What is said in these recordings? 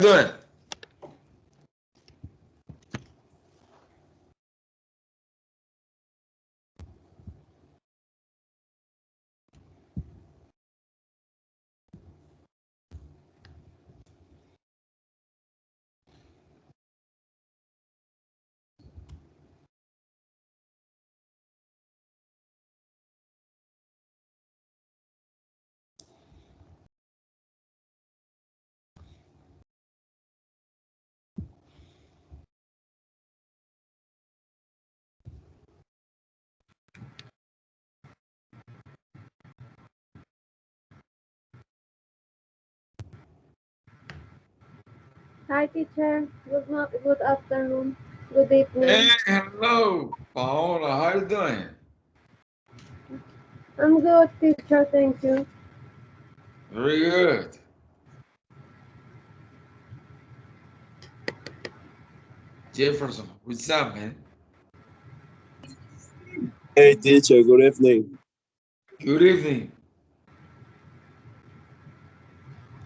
Doing? Hi, teacher. Good afternoon. Good Hey, evening. hello, Paola. How you doing? I'm good, teacher. Thank you. Very good. Jefferson, what's up, man? Hey teacher, good evening. Good evening.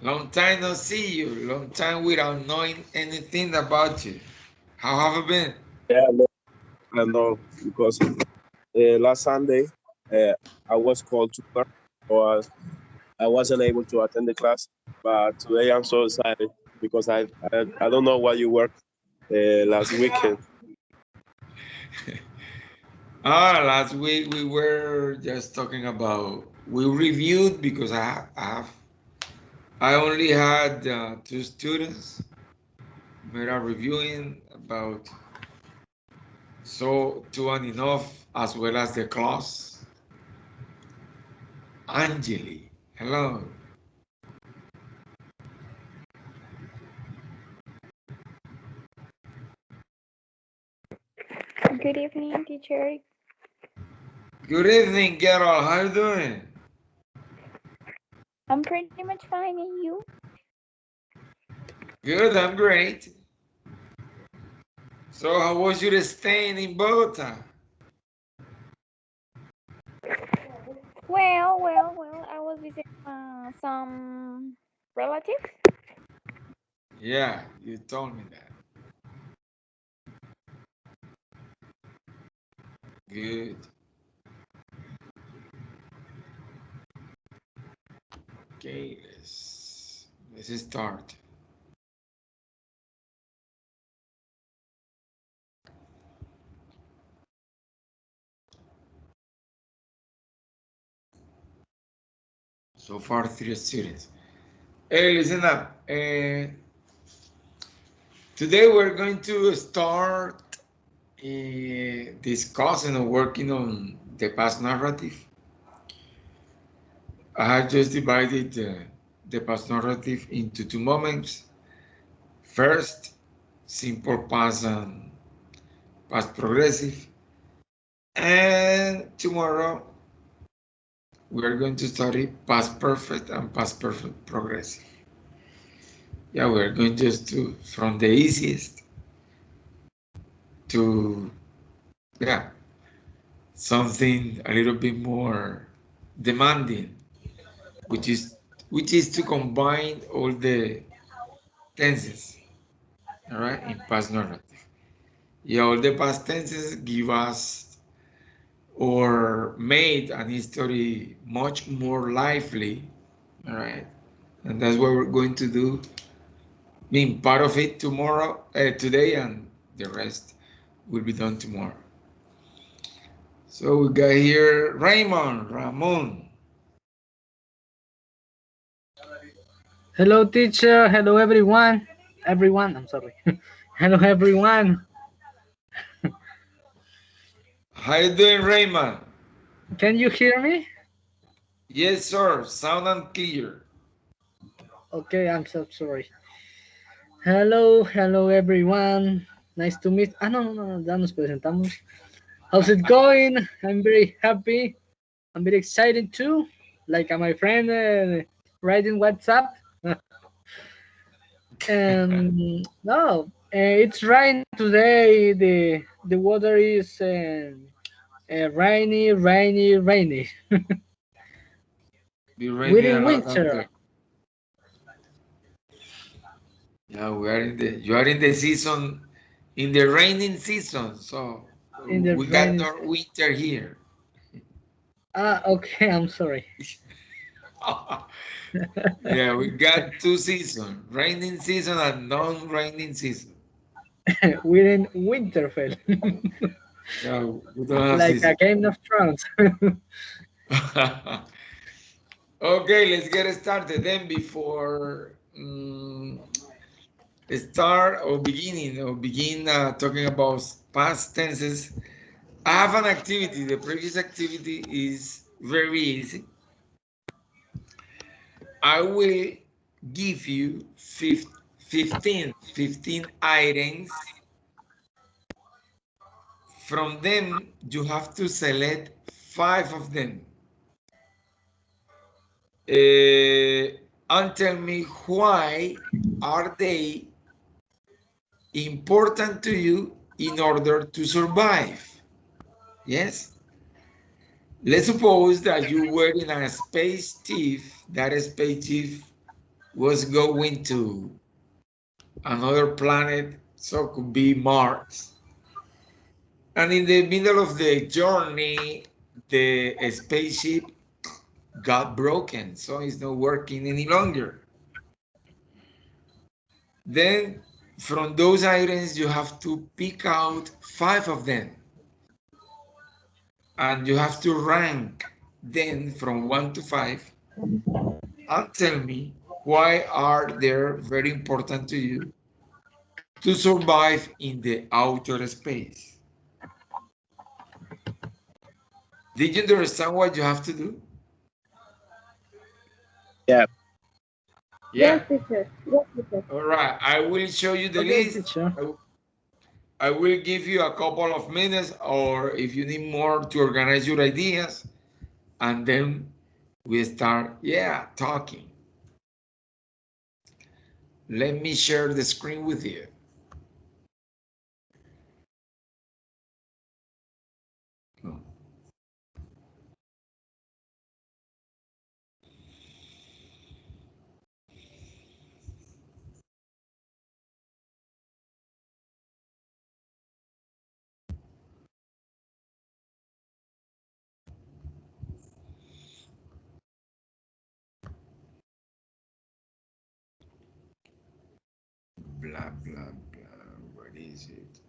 Long time no see you. Long time without knowing anything about you. How have you been? Yeah, I know because last Sunday uh, I was called to work, or I wasn't able to attend the class. But today I'm so excited because I don't know why you worked last weekend. Last week we were just talking about we reviewed because I only had two students. We are reviewing about so two and enough as well as the class. Angeli, hello. Good evening, teacher. Good evening, Carol. How you doing? I'm pretty much fine, and you? Good, I'm great. So, how was your staying in Bogota? Well. I was visiting some relatives. Yeah, you told me that. Good. Okay, let's start. So far, three students. Hey, listen up. Today we're going to start discussing or working on the past narrative. I have just divided the past narrative into two moments. First, simple past and past progressive. And tomorrow we are going to study past perfect and past perfect progressive. Yeah, we are going just to from the easiest to yeah something a little bit more demanding, which is to combine all the tenses, all right, in past narrative. Yeah, all the past tenses give us or made an history much more lively, all right, and that's what we're going to do. I mean, part of it tomorrow, today, and the rest will be done tomorrow. So we got here Raymond, Ramon. Hello, teacher. Hello, everyone. Everyone, I'm sorry. Hello, everyone. How you doing, Raymond? Can you hear me? Yes, sir. Sound and clear. Okay, I'm so sorry. Hello, everyone. Nice to meet. No, ya nos presentamos. How's it going? I'm very happy. I'm very excited too. Like my friend writing WhatsApp. And no, it's raining today. The weather is rainy. Be We're raining a in lot out winter. there. Yeah, we are in the you are in the season, in the raining season. So In the we got rainy. no winter here. Ah, okay. I'm sorry. Yeah, we got two seasons, raining season and non-raining season. We're in Winterfell, Yeah, we don't have like a season. Game of Thrones. Okay, let's get started then before start or begin talking about past tenses. I have an activity. The previous activity is very easy. I will give you 15 items. From them, you have to select 5 of them. And tell me why are they important to you in order to survive. Yes? Let's suppose that you were in a spaceship. That spaceship was going to another planet, so it could be Mars. And in the middle of the journey, the spaceship got broken, so it's not working any longer. Then from those items, you have to pick out 5 of them. And you have to rank them from 1 to 5 and tell me why are they very important to you to survive in the outer space. Did you understand what you have to do? Yeah. Yes, Yeah. teacher. Yes, teacher. All right. I will show you the Okay, list. teacher. I will give you a couple of minutes, or if you need more to organize your ideas, and then we start, yeah, talking. Let me share the screen with you. Blah, blah, blah. What is it?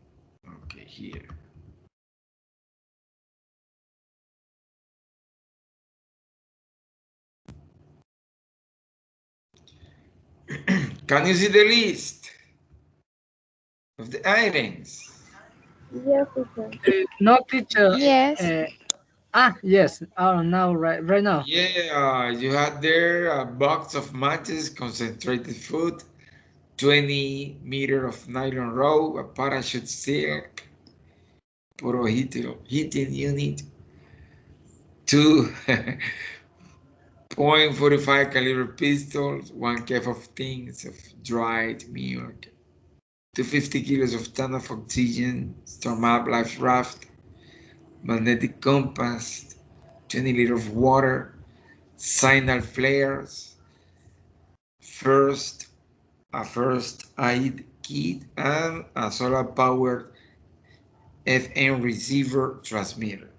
Okay, here. Can you see the list of the items? Yes, teacher. No, teacher. Yes. Yes. Oh, now, right now. Yeah, you had there a box of matches, concentrated food, 20 meter of nylon rope, a parachute silk, puro heating unit, two .45 caliber pistols, 1 kg of tins of dried milk, 250 kilos of ton of oxygen, storm up life raft, magnetic compass, 20 liters of water, signal flares, first a first aid kit, and a solar powered FM receiver transmitter.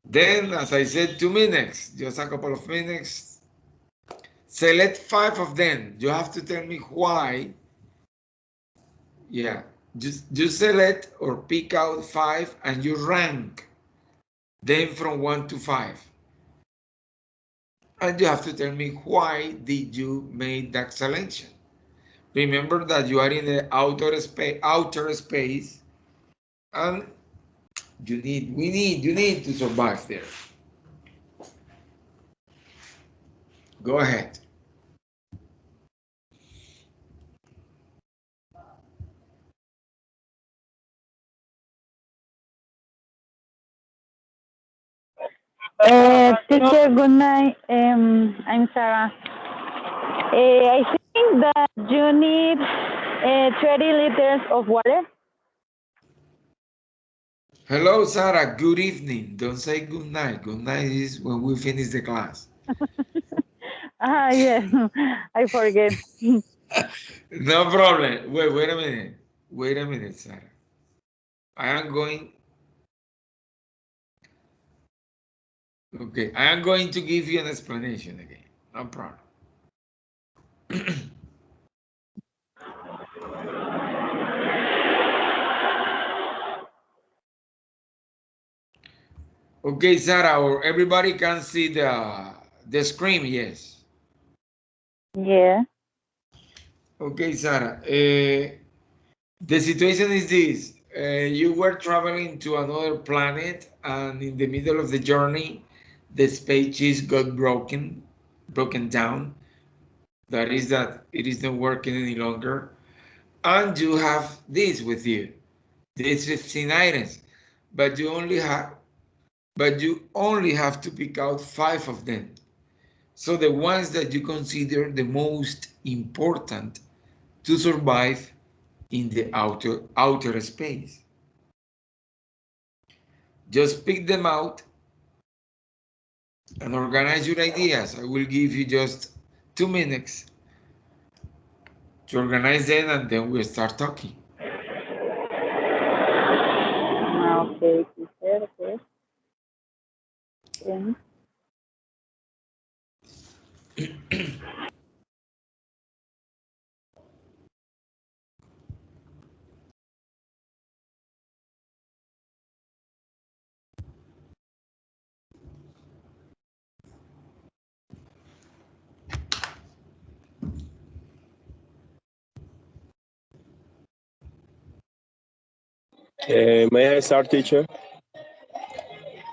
Then, as I said, 2 minutes, just a couple of minutes. Select 5 of them. You have to tell me why. Yeah, just select or pick out 5 and you rank them from 1 to 5. And you have to tell me why did you make that selection. Remember that you are in the outer space, and you need to survive there. Go ahead. Teacher, good night. I'm Sarah. I think that you need 30 liters of water. Hello, Sarah. Good evening. Don't say good night. Good night is when we finish the class. Ah, yes. I forget. No problem. Wait a minute. Wait a minute, Sarah. I am going. Okay, I am going to give you an explanation again. No problem. Okay, Sarah, or everybody can see the screen. Yes. Yeah. Okay, Sarah. The situation is this. You were traveling to another planet, and in the middle of the journey, the spaceship got broken down. That is that it is not working any longer. And you have this with you, these 15 items, but you only have to pick out 5 of them. So the ones that you consider the most important to survive in the outer space. Just pick them out and organize your ideas. I will give you just 2 minutes to organize them, and then we'll start talking. Okay, teacher. Okay. Then, May I start, teacher?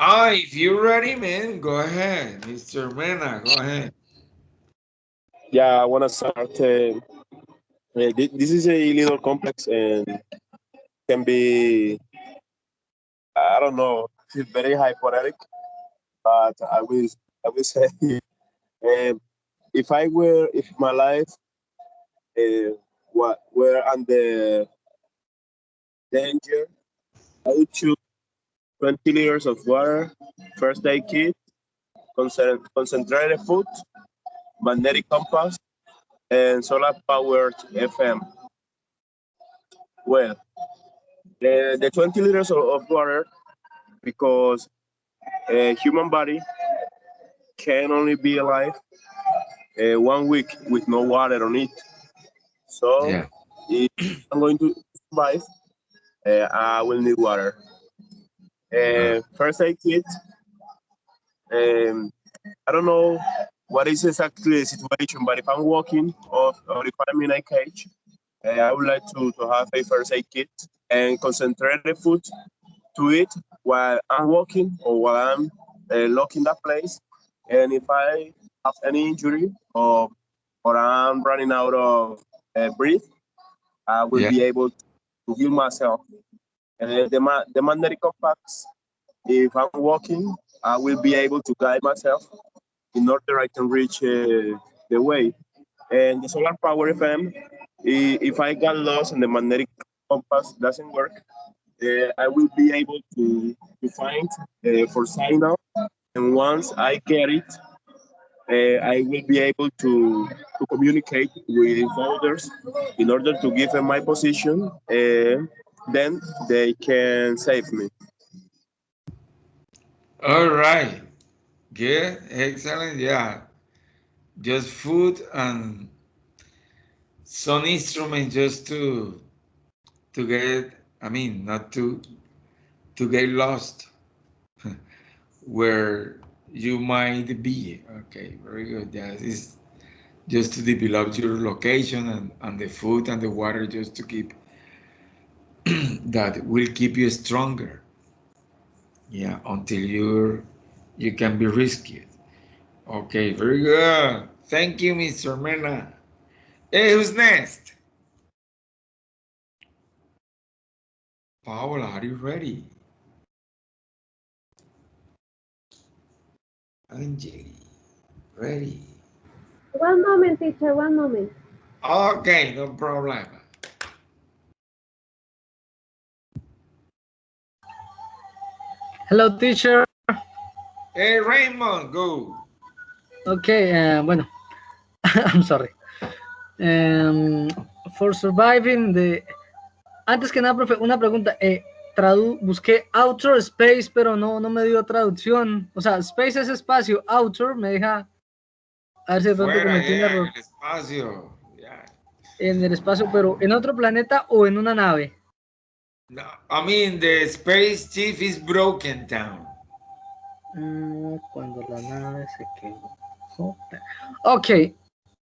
If you're ready, man, go ahead. Mr. Mena, go ahead. Yeah, I want to start. This is a little complex and can be, I don't know, very hypothetical, but I will say, um, if my life were under danger, I would choose 20 liters of water, first aid kit, concentrated food, magnetic compass, and solar powered FM. Well, the 20 liters of water, because a human body can only be alive 1 week with no water on it. So Yeah. if I'm going to survive, I will need water. Uh, First aid kit. Um, I don't know what is exactly the situation, but if I'm walking or if I'm in a cage, I would like to have a first aid kit and concentrated food to eat while I'm walking or while I'm locked in that place. And if I have any injury or I'm running out of breath, I will yeah. be able to heal myself. The magnetic compass, if I'm walking, I will be able to guide myself in order I can reach the way. And the solar power FM, if I got lost and the magnetic compass doesn't work, I will be able to find for signal. And once I get it, I will be able to communicate with others in order to give them my position. Then they can save me. All right. Good. Excellent. Yeah. Just food and some instrument just to get. I mean, not to get lost where you might be. Okay. Very good. That is just to develop your location and the food and the water just to keep that will keep you stronger. Yeah. Until you can be rescued. Okay. Very good. Thank you, Mr. Mena. Hey, who's next? Paola, are you ready? Angie, ready? One moment, teacher, one moment. Okay, no problem. Hello, teacher. Hey, Raymond, go. Okay, bueno, I'm sorry. For surviving the... Antes que nada, profe, una pregunta. Busqué outer space, pero no me dio traducción. O sea, space es espacio, outer me deja... A ver si de pronto Fuera, cometí un yeah, error. el espacio. Yeah. En el espacio, pero ¿en otro planeta o en una nave? No, I mean, the space chief is broken down. Cuando la nave se quedó. Ok.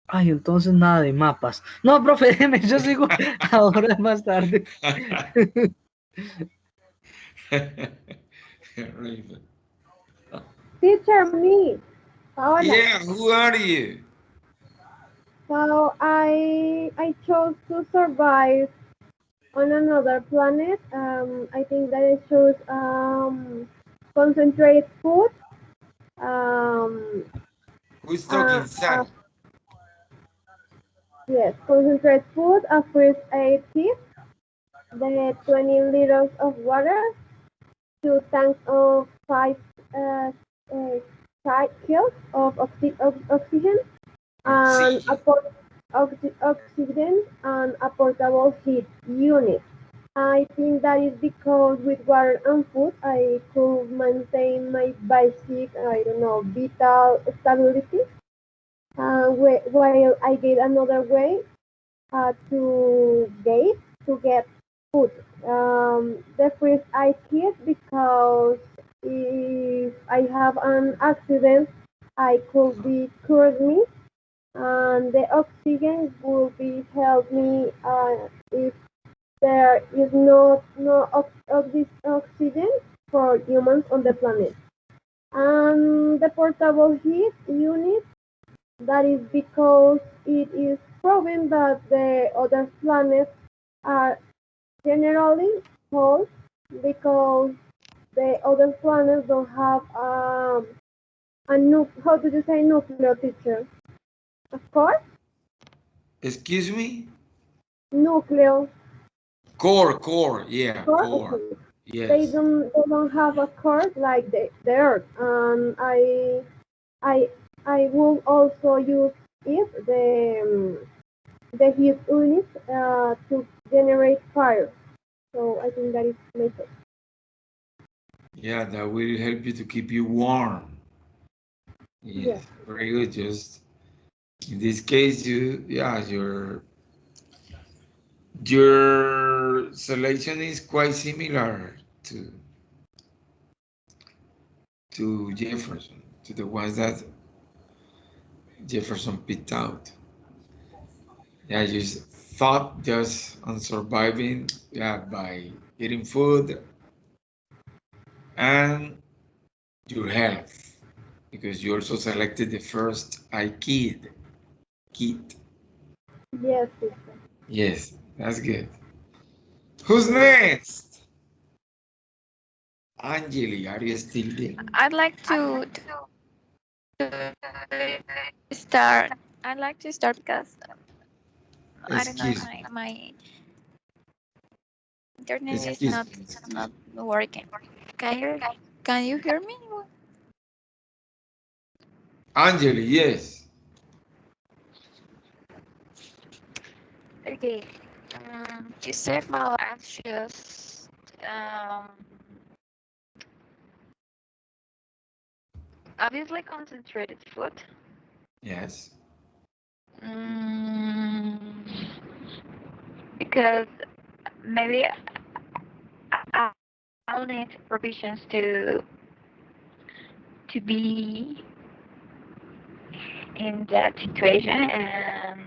Ay, entonces nada de mapas. No, profe, déjeme, yo sigo ahora más tarde. Teacher, me. Paola. Yeah, who are you? So I chose to survive on another planet. I think that I chose concentrate food. Um, Who's talking, Sal? yes, concentrate food, a first aid kit, the 20 liters of water, 2 tanks of 5 kills of oxygen, and a oxygen and a portable heat unit. I think that is because with water and food, I could maintain my basic, I don't know, vital stability. While I get another way to get food. The first I kit because if I have an accident, I could be cured me, and the oxygen will be help me if there is no this oxygen for humans on the planet. And the portable heat unit, that is because it is proven that the other planets are generally cold because the other planets don't have how do you say nuclear, teacher? Of course, Excuse me? nuclear Core, yeah, core. core. Okay. They Yes. don't have a core like the Earth, and I I will also use it the heat unit to generate fire. So I think that is method. Yeah, that will help you to keep you warm. Yes. Yes, very good. Just in this case, your selection is quite similar to Jefferson, to the ones that Jefferson picked out. Yeah, you thought just on surviving, yeah, by eating food and your health, because you also selected the first kit. Yes, teacher. Yes, that's good. Who's next? Angeli, are you still there? I'd like to start. I'd like to start because I don't know if Excuse me. my internet is Excuse not me. not working. Can you hear me? Angeli, yes. Okay. You said my anxious. Obviously concentrated food. Yes. Because maybe I'll need provisions to be in that situation, and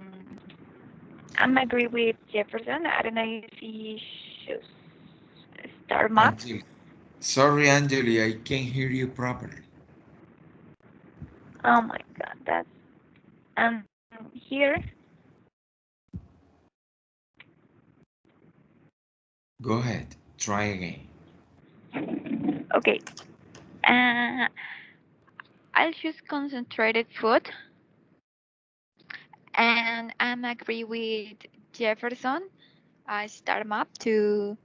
I'm agree with Jefferson. I don't know if he should start map. Angeli. Sorry, Angeli, I can't hear you properly. Oh my god, that's here. Go ahead. Try again. Okay. Uh, I'll choose concentrated food, and I'm agree with Jefferson. I start map to.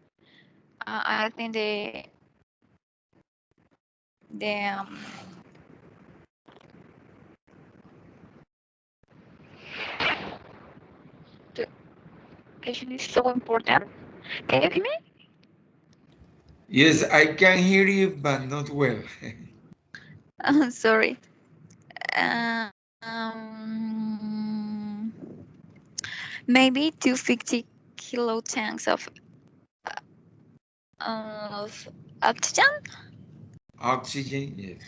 I think the education is so important. Can you hear me? Yes, I can hear you, but not well. Sorry. Maybe 250 kilo tanks of oxygen. Oxygen, yes.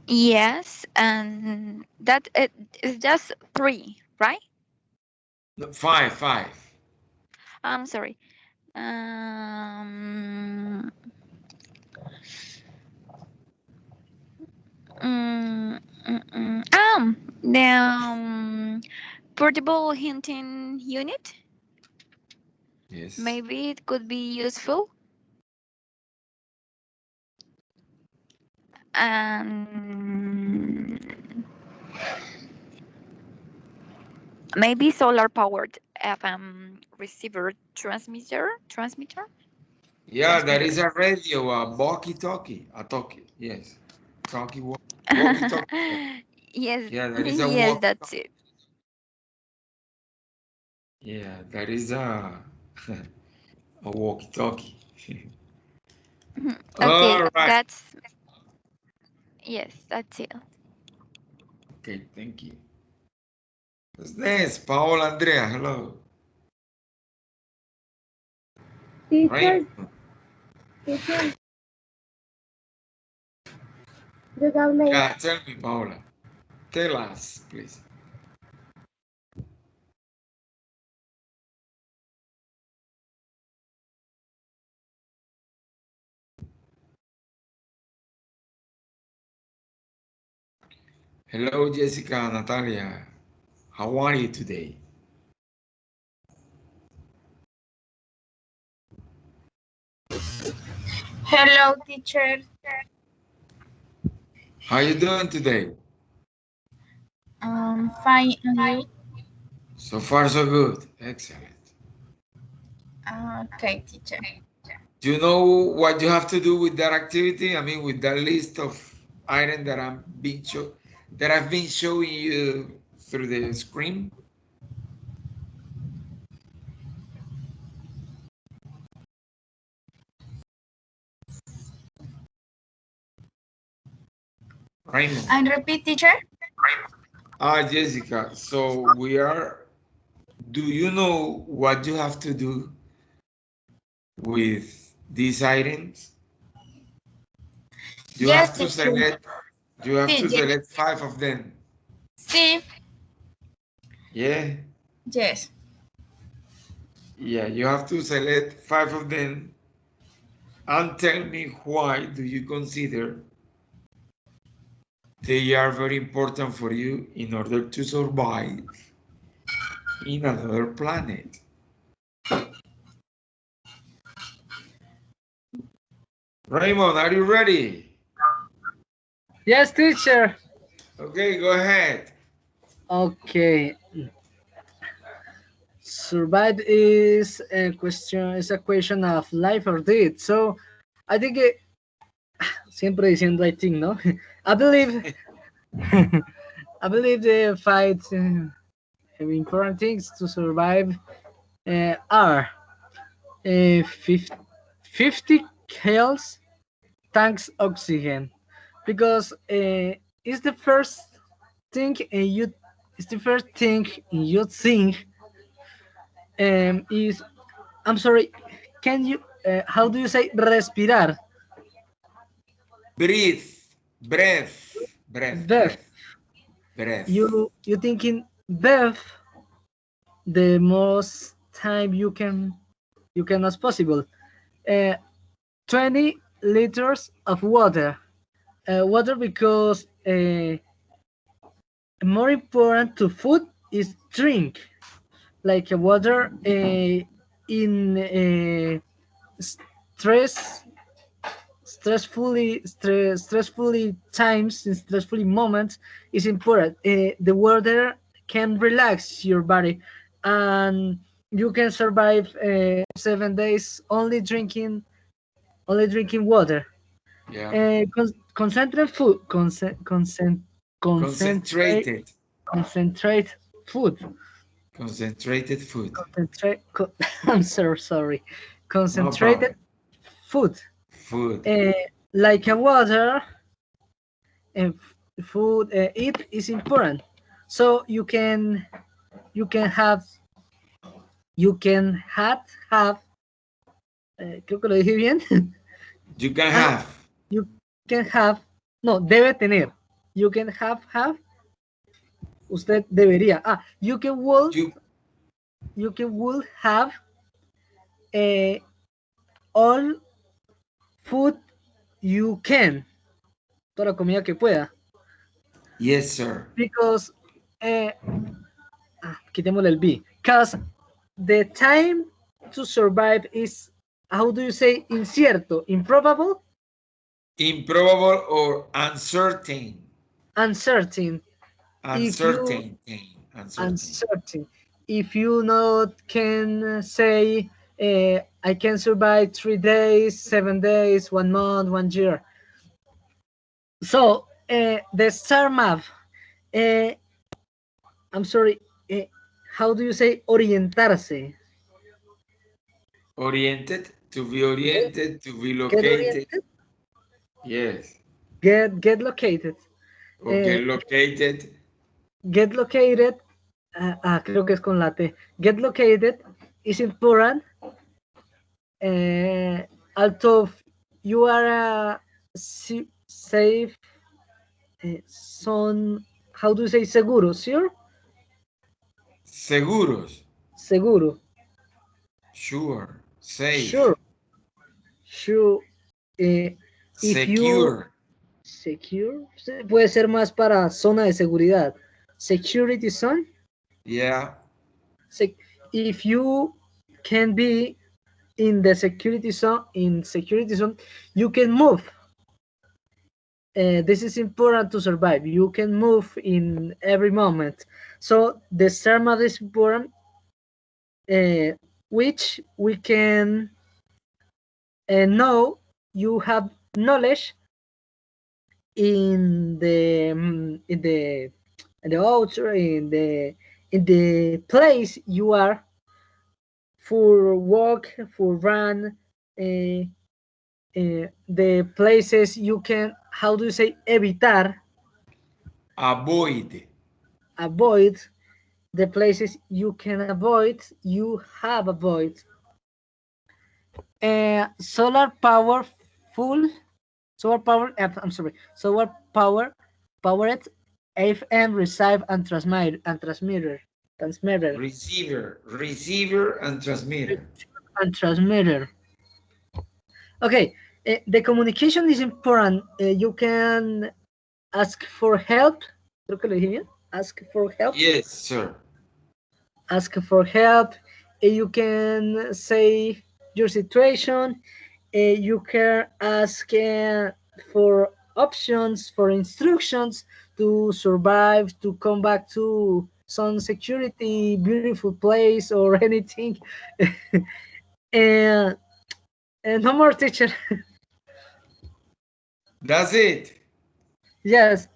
Yes, and that it is just three, right? No, five. I'm sorry. Um, mm, the portable hunting unit. Yes. Maybe it could be useful. And maybe solar powered FM receiver transmitter. Yeah, there is a radio, a walkie-talkie, a talkie, yes. Walkie-talkie. Yes, Yeah, there is a yes, that's walkie-talkie. it. Yeah, there is a a walkie-talkie. Okay, All right. that's yes, that's it. Okay, thank you. What's next? Paola Andrea, hello. Teacher, Raymond. teacher, you got me. Yeah, tell me, Paola. Tell us, please. Hello, Jessica, Natalia. How are you today? Hello, teacher. How you doing today? Fine, and you? So far, so good. Excellent. Okay, teacher. Do you know what you have to do with that activity? I mean, with that list of items that I've been showing you through the screen. Raymond. And repeat, teacher. Jessica. So do you know what you have to do with these items? You Yes, have to teacher. select, you have to Teacher. select 5 of them. Sí. Yeah. Yes. Yeah, you have to select 5 of them and tell me why do you consider they are very important for you in order to survive in another planet. Raymond, are you ready? Yes, teacher. Okay, go ahead. Okay. Survive is a question. Is a question of life or death. So, I think siempre diciendo I think, no. I believe. I believe the fight important things to survive are 50 kills, tanks, oxygen, because it's the first thing you. It's the first thing you think is. I'm sorry. Can you? How do you say respirar? Breathe, breath, breath, Breath. breath, breath. You thinking breath the most time you can as possible. Uh, 20 liters of water. Water because more important to food is drink. Like water in stress stressfully times in stressfully moments is important. The water can relax your body, and you can survive 7 days only drinking water. Yeah. Concentrate food. Concentrate Concentrated. concentrate food. Concentrated food. I'm so sorry. No Concentrated problem. food, Food. uh, like a water and food. It is important, so you can have. Creo que lo dije bien. You can Ah, have. you can have. No, debe tener. You can have. Usted debería. You can would. You You can would have uh, all food you can. Toda la comida que pueda. yes, sir. Because quitémosle el B. Because the time to survive is, how do you say, incierto, improbable, Improbable or uncertain. uncertain. If you Uncertain. Uncertain. uncertain, if you not can say, I can survive 3 days, 7 days, 1 month, 1 year. So the star map. Uh, I'm sorry. How do you say orientarse? Oriented. To be oriented. To be Get located. oriented. Yes. Get located. Okay, located. Get located. Creo que es con la T. Get located is important. Although you are safe, son, how do you say seguro? Sure? Seguros. Seguro. Sure. Safe. Sure. Sure. If you Secure. secure, puede ser más para zona de seguridad. Security zone. Yeah. If you can be in the security zone, you can move. This is important to survive. You can move in every moment. So the STARMA is important, which we can know you have knowledge in the outer in the place you are, for walk, for run, the places you can, how do you say, evitar, Avoid. avoid, the places you can avoid, you have avoid. Solar power full, solar power, I'm sorry, solar powered FM receive and transmitter Receiver and transmitter. and transmitter. Okay, the communication is important. You can ask for help. Creo que lo dije bien. Ask for help. Yes, sir. Ask for help. You can say your situation. You can ask for options, for instructions to survive, to come back to some security, beautiful place, or anything. and, and no more, teacher. That's it. Yes.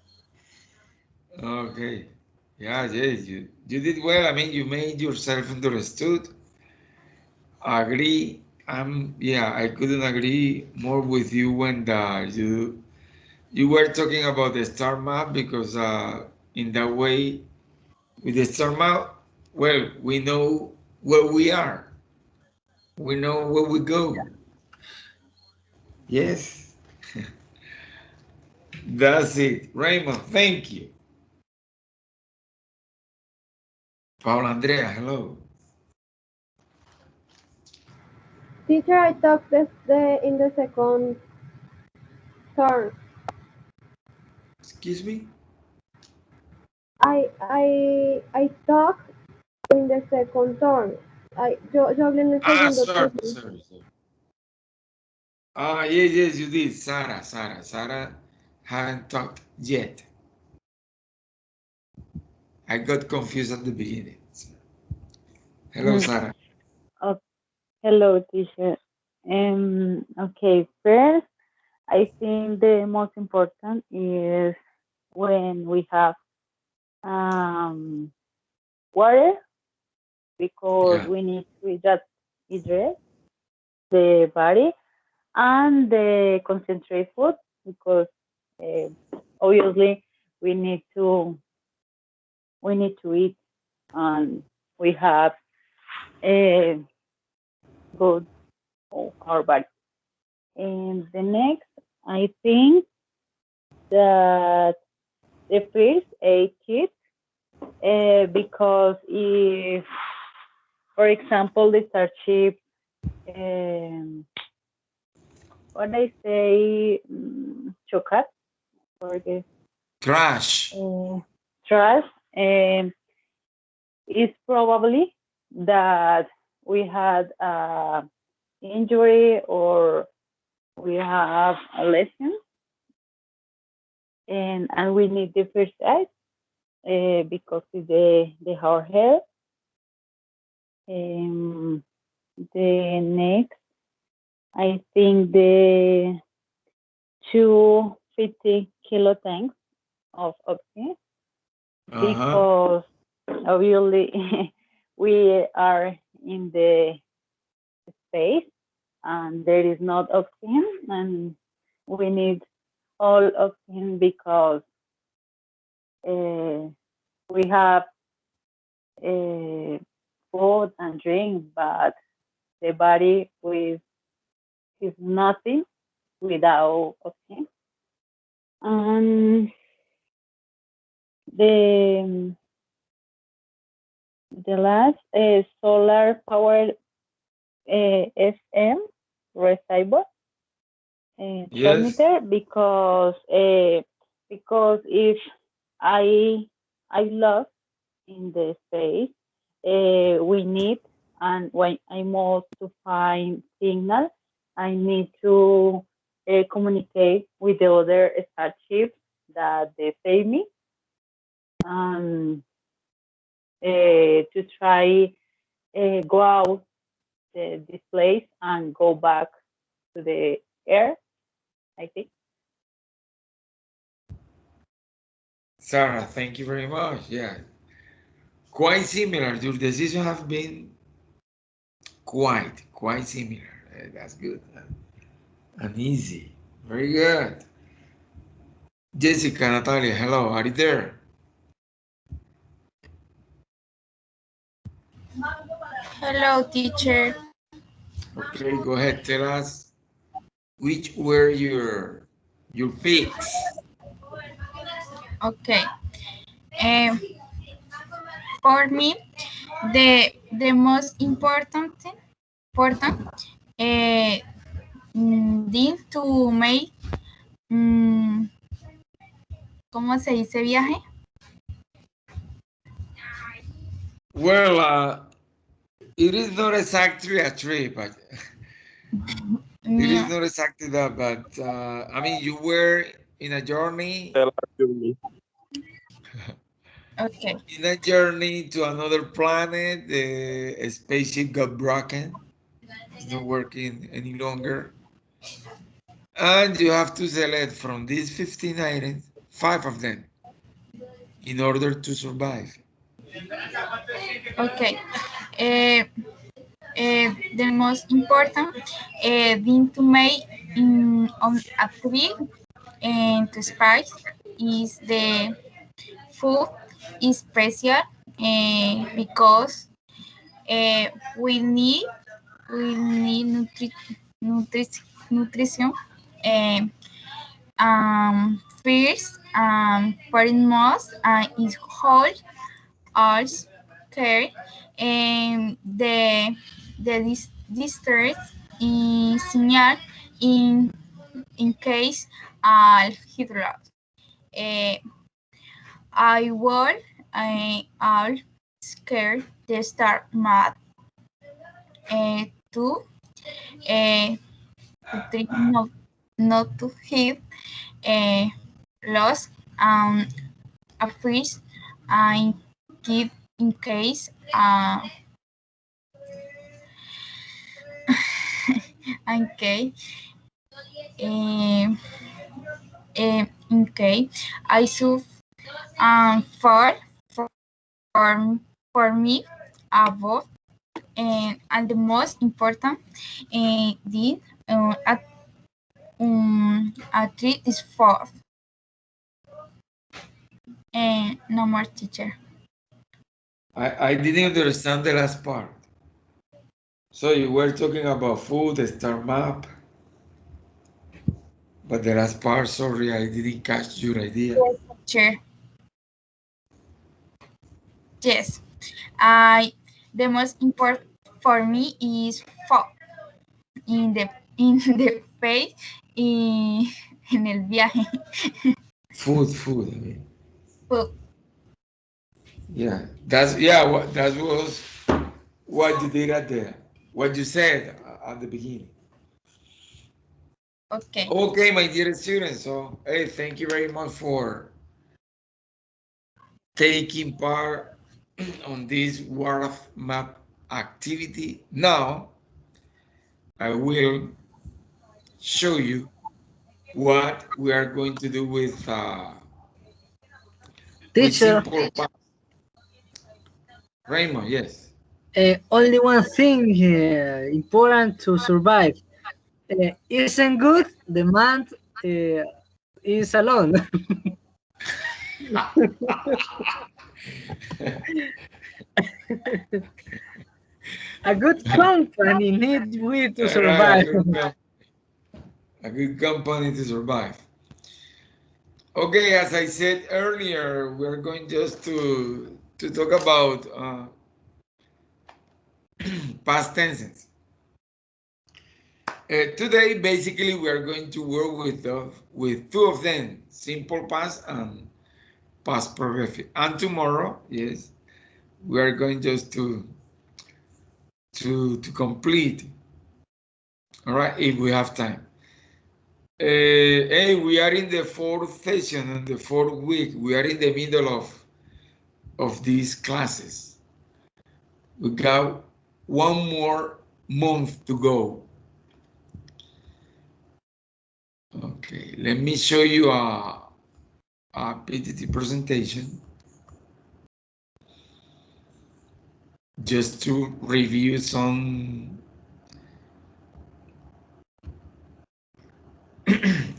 Okay. Yeah, yes, you did well. I mean, you made yourself understood. Agree. Yeah, I couldn't agree more with you when you were talking about the star map, because in that way, with the star map, well, we know where we are. We know where we go. Yes. That's it. Raymond, thank you. Paul Andrea, hello. Teacher, I talked in the second turn. Excuse me? I talked in the second turn. Yo hablé en el segundo Sorry, turno. sorry. Yes, you did. Sarah haven't talked yet. I got confused at the beginning. Hello, Mm, Sarah. oh, hello, teacher. Okay, first, I think the most important is when we have water because Yeah. we need to hydrate the body, and the concentrate food because uh, obviously we need to eat, and we have a good for our body. And the next, I think that the first aid kit, because if, for example, the Starship, um, what I say, chocolate, or the Crash. trash, it's probably that we had injury or we have a lesson, and we need the first aid because of the our health. Um, the next, I think the 250 kilo tanks of oxygen Uh-huh. because obviously we are in the space and there is not oxygen, and we need all oxygen because uh, we have uh, food and drink, but the body with is nothing without oxygen. And the the last solar powered SM receiver Yes. transmitter because if I lost in the space, we need, and when I must to find signal, I need to communicate with the other starships that they save me, and to try go out this place and go back to the air, I think. Sarah, thank you very much. Yeah. Quite similar. Your decision have been quite similar. That's good. And easy. Very good. Jessica, Natalia, hello. Are you there? Hello, teacher. Okay, go ahead. Tell us which were your picks. Okay. Um, for me, the most important thing to make, mm, ¿cómo se dice viaje? Well, it is not exactly a trip, but it is Yeah. not exactly that. But I mean, you were in a journey, Okay. in a journey to another planet. The spaceship got broken. It's not working any longer, and you have to select from these 15 items, 5 of them, in order to survive. Okay. Uh, the most important thing to make on a trip and to spice is the food is special because uh, we need nutri nutrition. Uh, First, foremost, is whole arts care and the district in signal in case al hydro. Uh, I will all scared the start math to uh, to not to hit uh, loss a fish and keep in case okay um, okay I should for for for me above, and the most important did a three is fourth. And no more teacher. I didn't understand the last part. So you were talking about food, the star map, but the last part, sorry, I didn't catch your idea. Teacher. Yes. The most important for me is food in the face en el viaje. Food, I mean. Food. Yeah, that was what you did what you said at the beginning. Okay. Okay, my dear students. So, hey, thank you very much for taking part on this word map activity. Now, I will show you what we are going to do with Teacher, simple past. Raymond, yes. only one thing important to survive. Isn't good, the man is alone. A good company need we to survive. A good company to survive. Okay, as I said earlier, we're going just to talk about past tenses. Today, basically, we are going to work with two of them, simple past and past progressive. And tomorrow, yes, we are going just to complete. All right, if we have time. Hey, we are in the fourth session and the fourth week. We are in the middle of these classes. We got one more month to go. Okay, let me show you a PPT presentation just to review some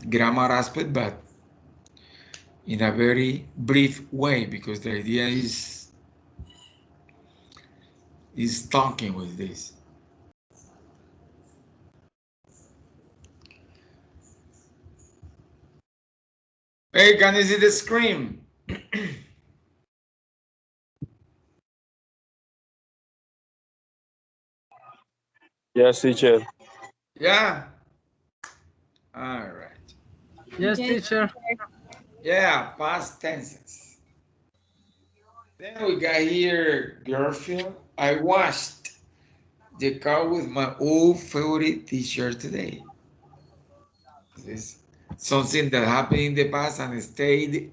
grammar aspect, but in a very brief way, because the idea is talking with this. Hey, can you see the screen? Yes, teacher. Yeah. All right. Yes, teacher. Yeah, past tenses. Then we got here Garfield. I washed the car with my old favorite t-shirt today. This is something that happened in the past and stayed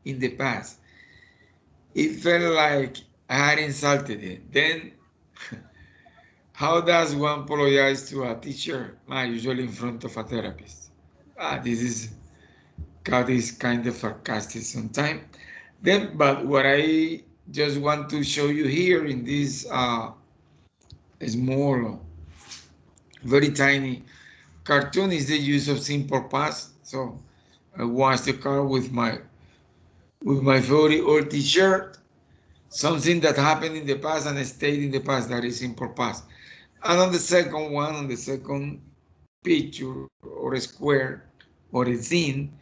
in the past. It felt like I had insulted it. Then, how does one apologize to a teacher? Usually in front of a therapist. This is God is kind of sarcastic sometimes. Then, but what I just want to show you here in this small, very tiny cartoon is the use of simple past. So I washed the car with my favorite old t-shirt, something that happened in the past and stayed in the past, that is simple past. And on the second one, on the second picture or a square or a scene,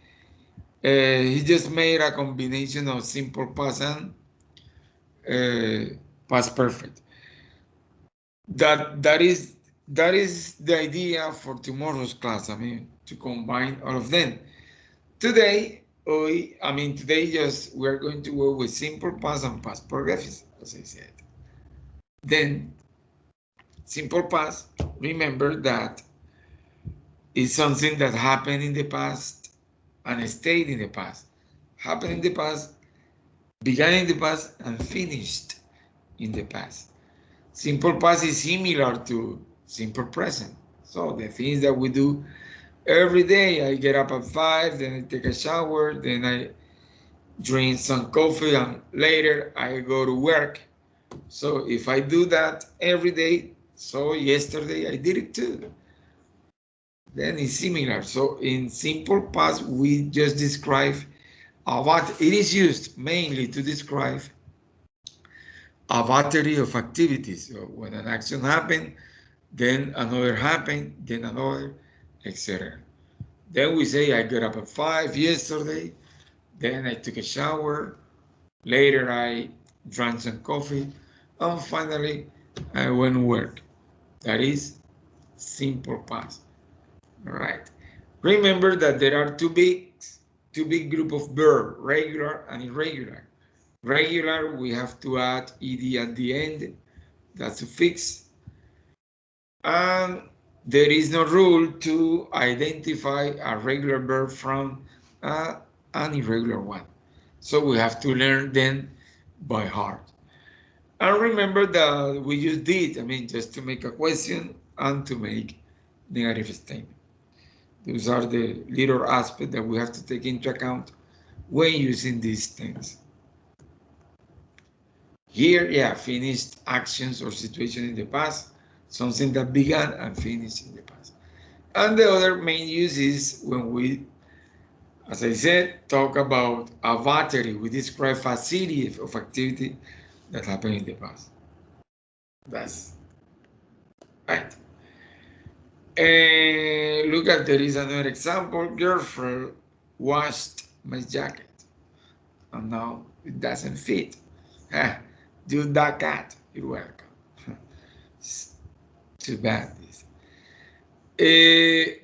he just made a combination of simple past and past perfect. That is the idea for tomorrow's class. I mean, to combine all of them. Today, today just we're going to work with simple past and past progressive, as I said. Then, simple past, remember that is something that happened in the past and stayed in the past. Happened in the past, began in the past, and finished in the past. Simple past is similar to simple present. So the things that we do every day, I get up at 5, then I take a shower, then I drink some coffee, and later I go to work. So if I do that every day, so yesterday I did it too. Then it's similar. So in simple past, we just describe what it is used mainly to describe a battery of activities. So when an action happened, then another happened, then another, etc. Then we say I got up at 5 yesterday, then I took a shower, later I drank some coffee, and finally I went to work. That is simple past. All right. Remember that there are two big group of verb, regular and irregular. Regular, we have to add ed at the end. That's a fix. And there is no rule to identify a regular verb from an irregular one. So we have to learn them by heart. And remember that we use did, I mean, just to make a question and to make negative statement. Those are the little aspects that we have to take into account when using these things. Here, yeah, finished actions or situation in the past, something that began and finished in the past. And the other main use is when we, as I said, talk about a battery. We describe a series of activity that happened in the past. That's right. And look at, there is another example. Girlfriend washed my jacket. And now it doesn't fit. Do that cat. You're welcome. It's too bad. This.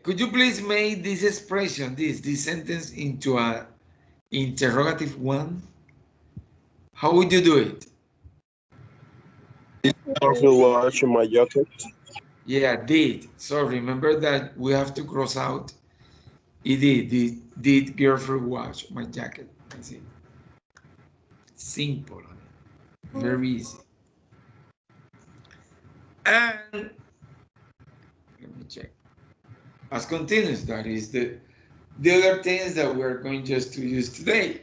Could you please make this expression, this sentence into a interrogative one? How would you do it? Girlfriend watching my jacket. Yeah, did. So remember that we have to cross out ed. Did girlfriend wash my jacket? That's it. Simple. Very easy. And let me check. Past continuous, that is the other things that we're going just to use today.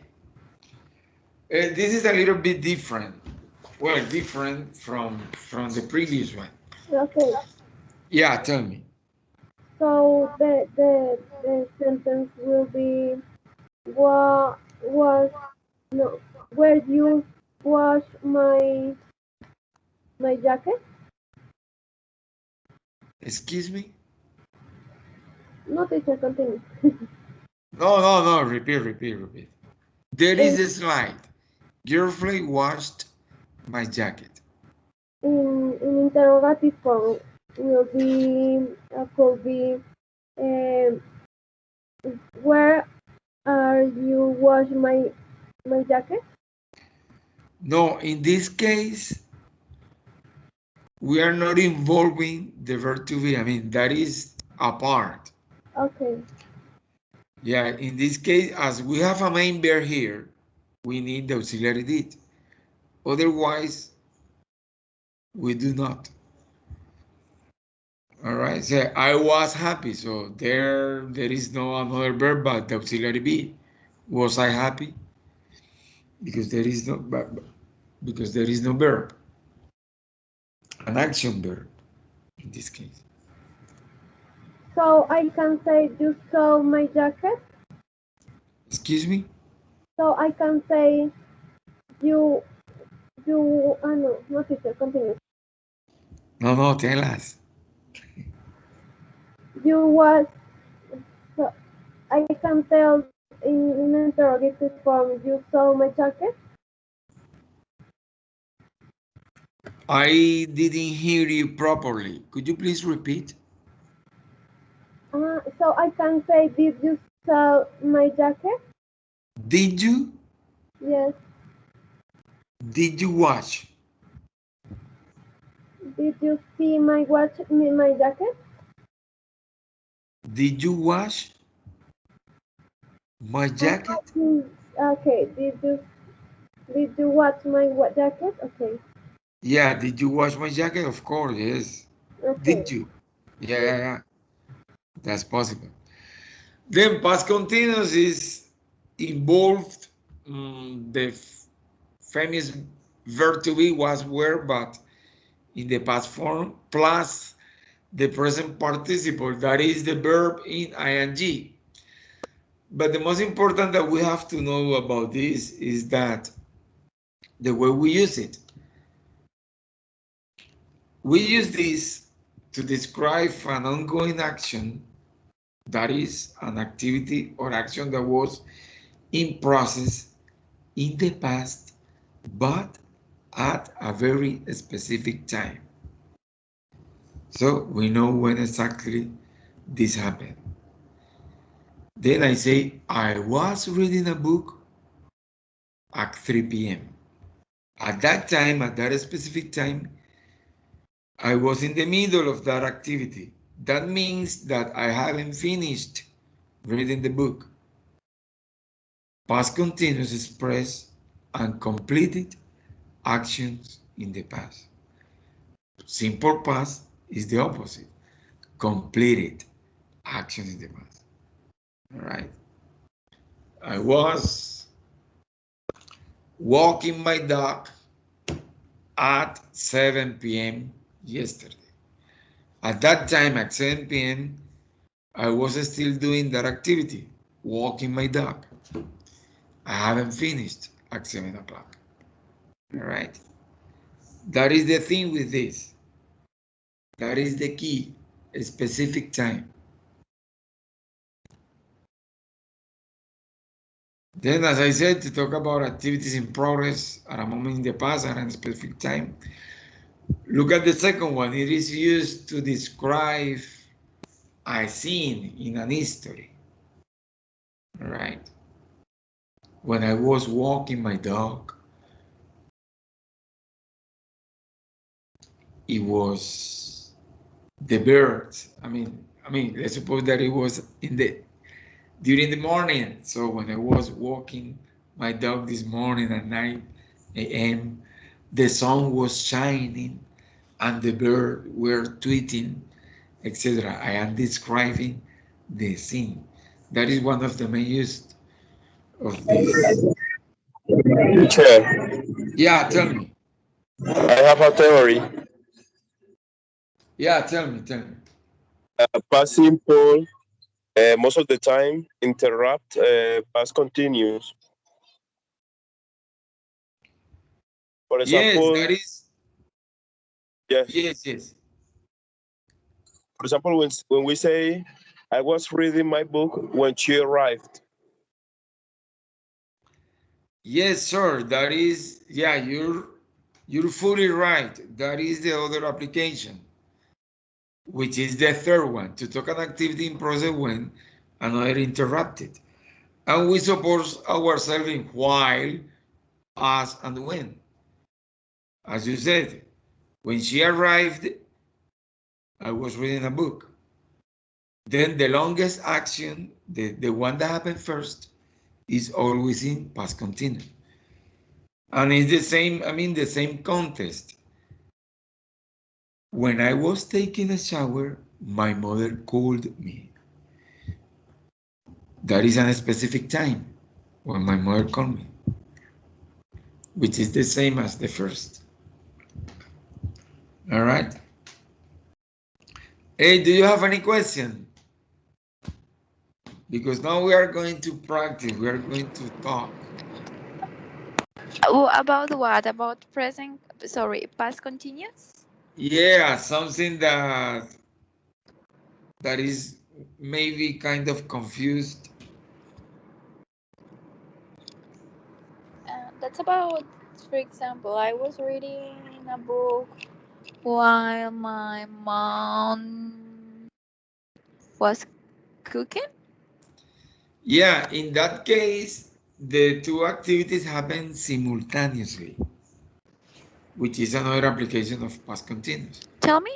This is a little bit different. Well, different from the previous one. Okay. Yeah, tell me. So the sentence will be what was no where you wash my jacket? Excuse me? No, teacher, continue. No. Repeat. There is a slide. Girlfriend washed my jacket. In interrogative form will be could be um, where are you wash my jacket? No, in this case, we are not involving the verb to be. I mean, that is a part. Okay. Yeah, in this case, as we have a main verb here, we need the auxiliary did. Otherwise, we do not. All right, so I was happy. So there is no another verb but the auxiliary be. Was I happy? Because there is no because there is no verb. An action verb in this case. So I can say you saw my jacket. Excuse me? So I can say you no teacher, continue. No, tell us. You was so I can tell in interrogative form you saw my jacket. I didn't hear you properly. Could you please repeat? So I can say did you saw my jacket? Did you? Yes. Did you watch? Did you see my jacket? Did you wash my jacket? Okay. Did you watch my jacket? Okay. Yeah, did you wash my jacket? Of course, yes. Okay. Did you? Yeah. That's possible. Then past continuous is involved the famous verb to be was were, but in the past form, plus the present participle, that is the verb in ing. But the most important that we have to know about this is that the way we use it. We use this to describe an ongoing action, that is an activity or action that was in process in the past, but at a very specific time. So we know when exactly this happened. Then I say, I was reading a book at 3 p.m. At that time, at that specific time, I was in the middle of that activity. That means that I haven't finished reading the book. Past continuous express and completed actions in the past. Simple past is the opposite. Completed actions in the past. All right. I was walking my dog at 7 p.m. yesterday. At that time, at 7 p.m., I was still doing that activity, walking my dog. I haven't finished at 7 o'clock. All right. That is the thing with this. That is the key, a specific time. Then, as I said, to talk about activities in progress at a moment in the past at a specific time, look at the second one. It is used to describe a scene in an history. All right. When I was walking my dog, it was the birds. Let's suppose that it was during the morning. So when I was walking my dog this morning at 9 a.m., the sun was shining and the birds were tweeting, etc. I am describing the scene. That is one of the main use of this. Teacher, Yeah, tell me. I have a theory. Yeah, tell me. Past simple, most of the time, interrupt past continuous. For Yes, example, that is. yes. Yes. For example, when we say, I was reading my book when she arrived. Yes, sir. That is, yeah, you're fully right. That is the other application, which is the third one, to talk an activity in process when another interrupted. And we suppose ourselves in while, as, and when. As you said, when she arrived, I was reading a book. Then the longest action, the one that happened first, is always in past continuous. And it's the same context. When I was taking a shower, my mother called me. That is a specific time when my mother called me, which is the same as the first. All right. Hey, do you have any question? Because now we are going to practice, we are going to talk. About what? About present, sorry, past continuous? Yeah, something that is maybe kind of confused. That's about, for example, I was reading a book while my mom was cooking. Yeah, in that case, the two activities happen simultaneously, which is another application of past continuous. Tell me.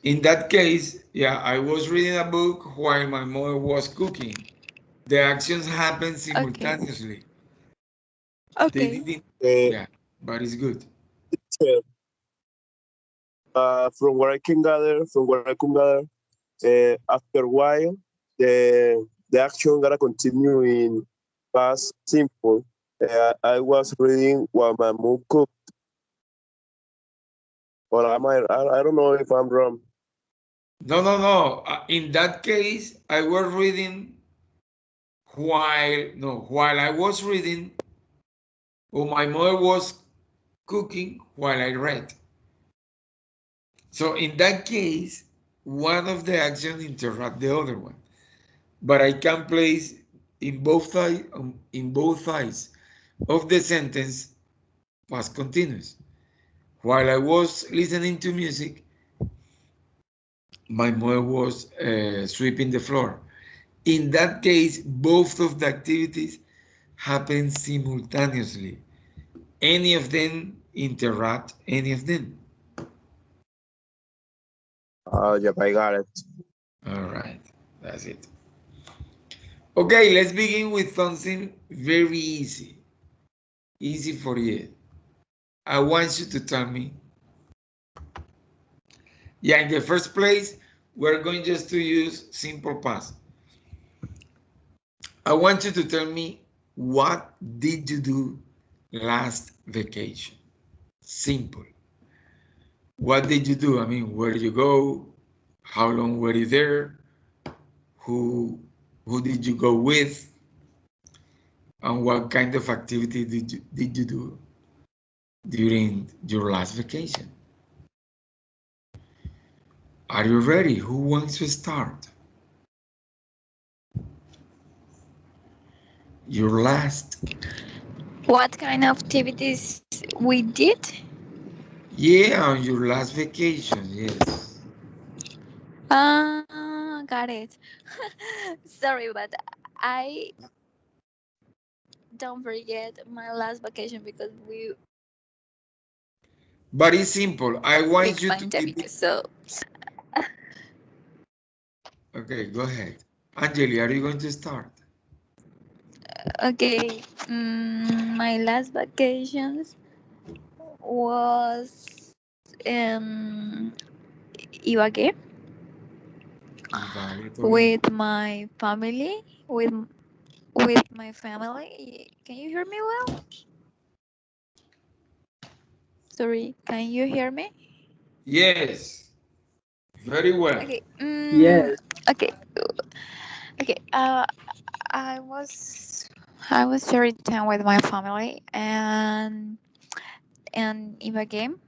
In that case, yeah, I was reading a book while my mother was cooking. The actions happen Okay. simultaneously. They Okay. didn't, Uh, yeah, but it's good. Teacher, from what I can gather, after a while, the action gotta continue in past simple. I was reading what my mom cooked, but I don't know if I'm wrong. No, no, no. In that case, I was reading while I was reading, or my mother was cooking while I read. So in that case, one of the actions interrupt the other one. But I can place in both sides of the sentence past continuous. While I was listening to music, my mother was sweeping the floor. In that case, both of the activities happen simultaneously. Any of them interrupt any of them. Yep, I got it. All right, that's it. Okay, let's begin with something very easy. Easy for you. I want you to tell me. Yeah, in the first place, we're going just to use simple past. I want you to tell me, what did you do last vacation? Simple. What did you do? I mean, where did you go? How long were you there? Who who did you go with? And what kind of activity did you do during your last vacation? Are you ready? Who wants to start? Your last. What kind of activities we did? Yeah, on your last vacation, yes. Got it. Sorry, but I don't forget my last vacation because we But it's simple. I with want you to keep pandemic. it. So Okay, go ahead. Angeli, are you going to start? okay, my last vacations was in Ibagué Vale, Tolima. with my family. With my family. Can you hear me well? Sorry, can you hear me? Yes, very well. Okay. Yes. Okay. Okay. I was I was sharing time with my family and in a game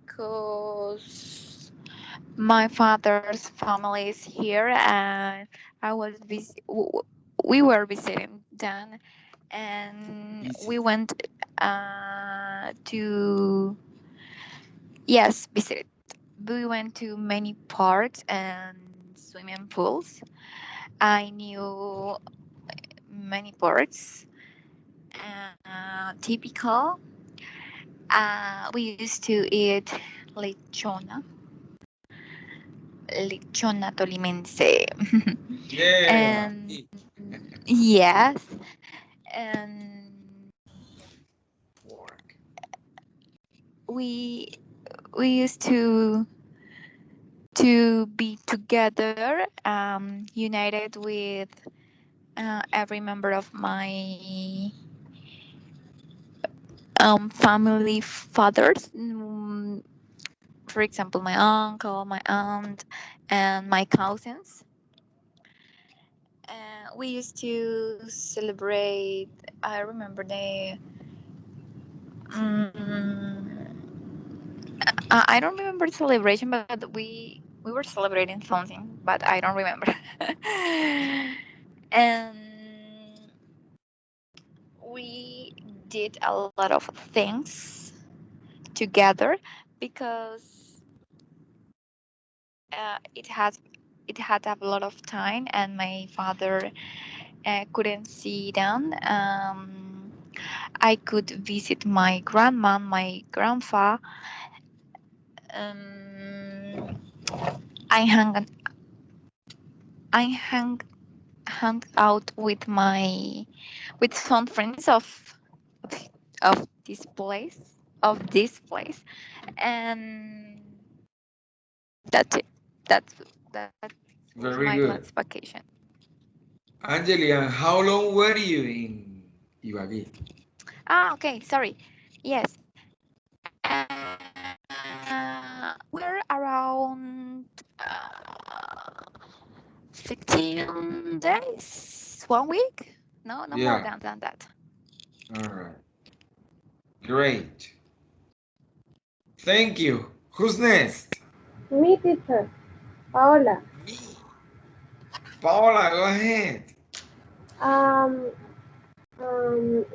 because my father's family is here and I was we were visiting them and we Visit. went to yes visit. We went to many parks and swimming pools. I knew many parks. Typical. We used to eat lechona, lechona tolimense, Yeah. and yes, and Pork. we we used to be together, united with every member of my family fathers. For example, my uncle, my aunt, and my cousins. We used to celebrate. I remember the. Um, I don't remember the celebration, but we were celebrating something, but I don't remember. And we did a lot of things together because it has it had to have a lot of time, and my father couldn't see them. I could visit my grandma, my grandpa. Um, I hung hung out with my with some friends of this place, and that's it. That was Very my good. last vacation. Angeli, and how long were you in Ibagué? Ah, okay, sorry. Yes. We're around 15 days, 1 week. No, no more Yeah. than that. All right. Great. Thank you. Who's next? Me, teacher. Paola. Me. Paola, go ahead. Um,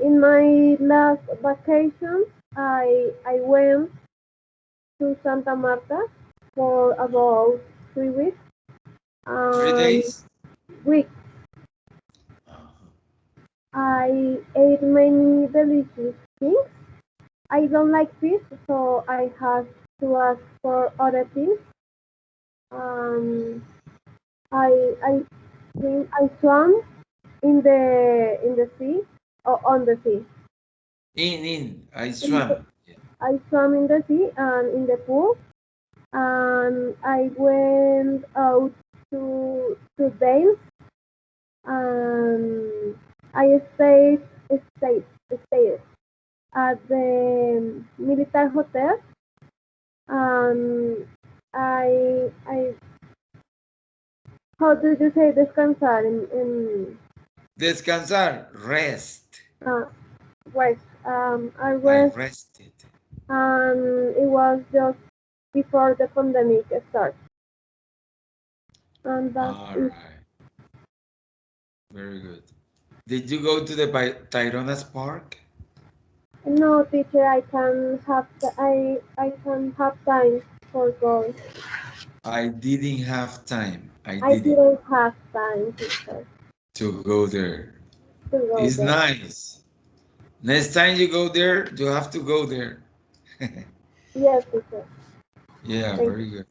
in my last vacation, I went to Santa Marta for about 3 weeks. 3 days? Week I ate many delicious things. I don't like fish, so I had to ask for other things. Um, I think I swam in the sea or on the sea. In. I In the, swam. I swam in the sea and in the pool, and I went out to dance, and I stayed at the military hotel, and I how did you say descansar in Descansar. Rest. uh, rest? I I rest, rested. and it was just before the pandemic started, and that's All it. right. Very good. Did you go to the Tyronas Park? No, teacher, I can have time for going. I didn't have time. I I didn't didn't have time, teacher, to go there. to go It's there. nice. Next time you go there, you have to go there. Yes, teacher. Yeah, Thank very good.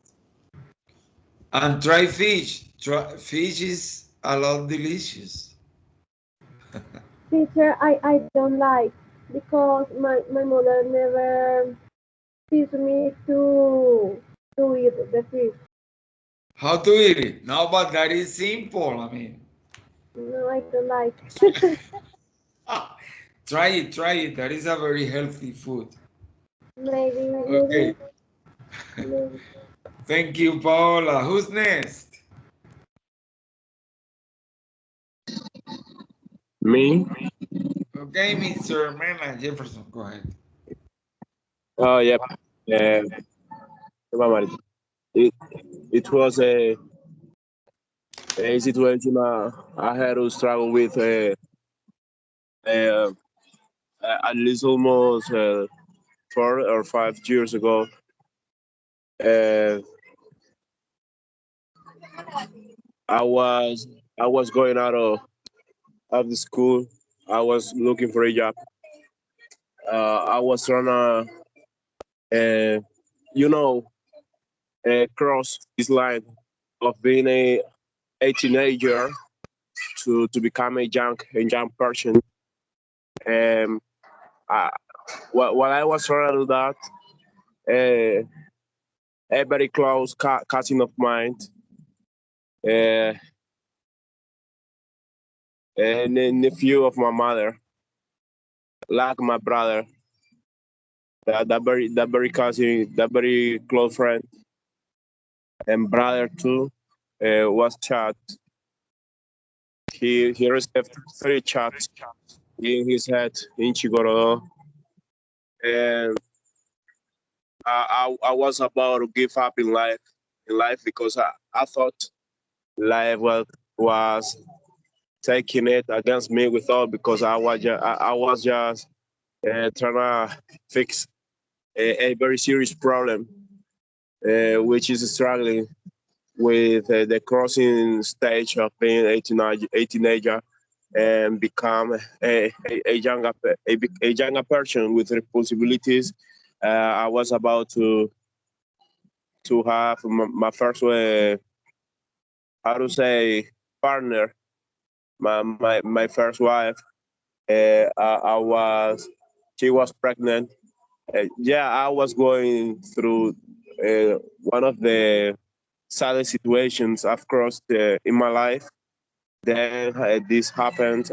And try fish. Fish is a lot delicious. you. Teacher, I don't like because my mother never teach me to eat the fish. How to eat it? No, but that is simple. I mean, No, I don't like. try it, try it. That is a very healthy food. maybe, Okay. maybe. Thank you, Paola. Who's next? Me? Okay, Mr. Mena Jefferson, go ahead. Oh, yep. Uh, it, it was a situation I had to struggle with uh, at least almost 4 or 5 years ago. Uh, I was I was going out of the school. I was looking for a job. I was trying to, you know, cross this line of being a teenager to become a young person. Um, I, while I was trying to do that, uh, a very close cousin of mine, uh, a nephew of my mother, like my brother, that very cousin, that very close friend and brother too, was shot. He received 3 shots in his head in Chigoro, and I was about to give up in life because I thought life was taking it against me with all because I was just trying to fix a very serious problem, which is struggling with the crossing stage of being a teenager and become a younger person with responsibilities. I was about to have my first how to say partner, my first wife. I was She was pregnant. Yeah, I was going through one of the saddest situations I've crossed in my life. Then this happened.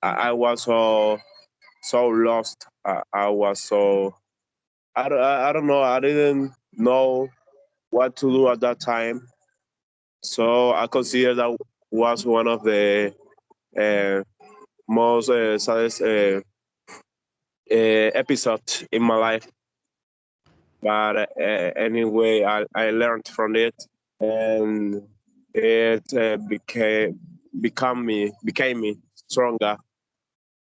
I was so lost I was so I don't know. I didn't know what to do at that time. So I consider that was one of the uh, most saddest episodes in my life. But anyway, I learned from it, and it became me stronger.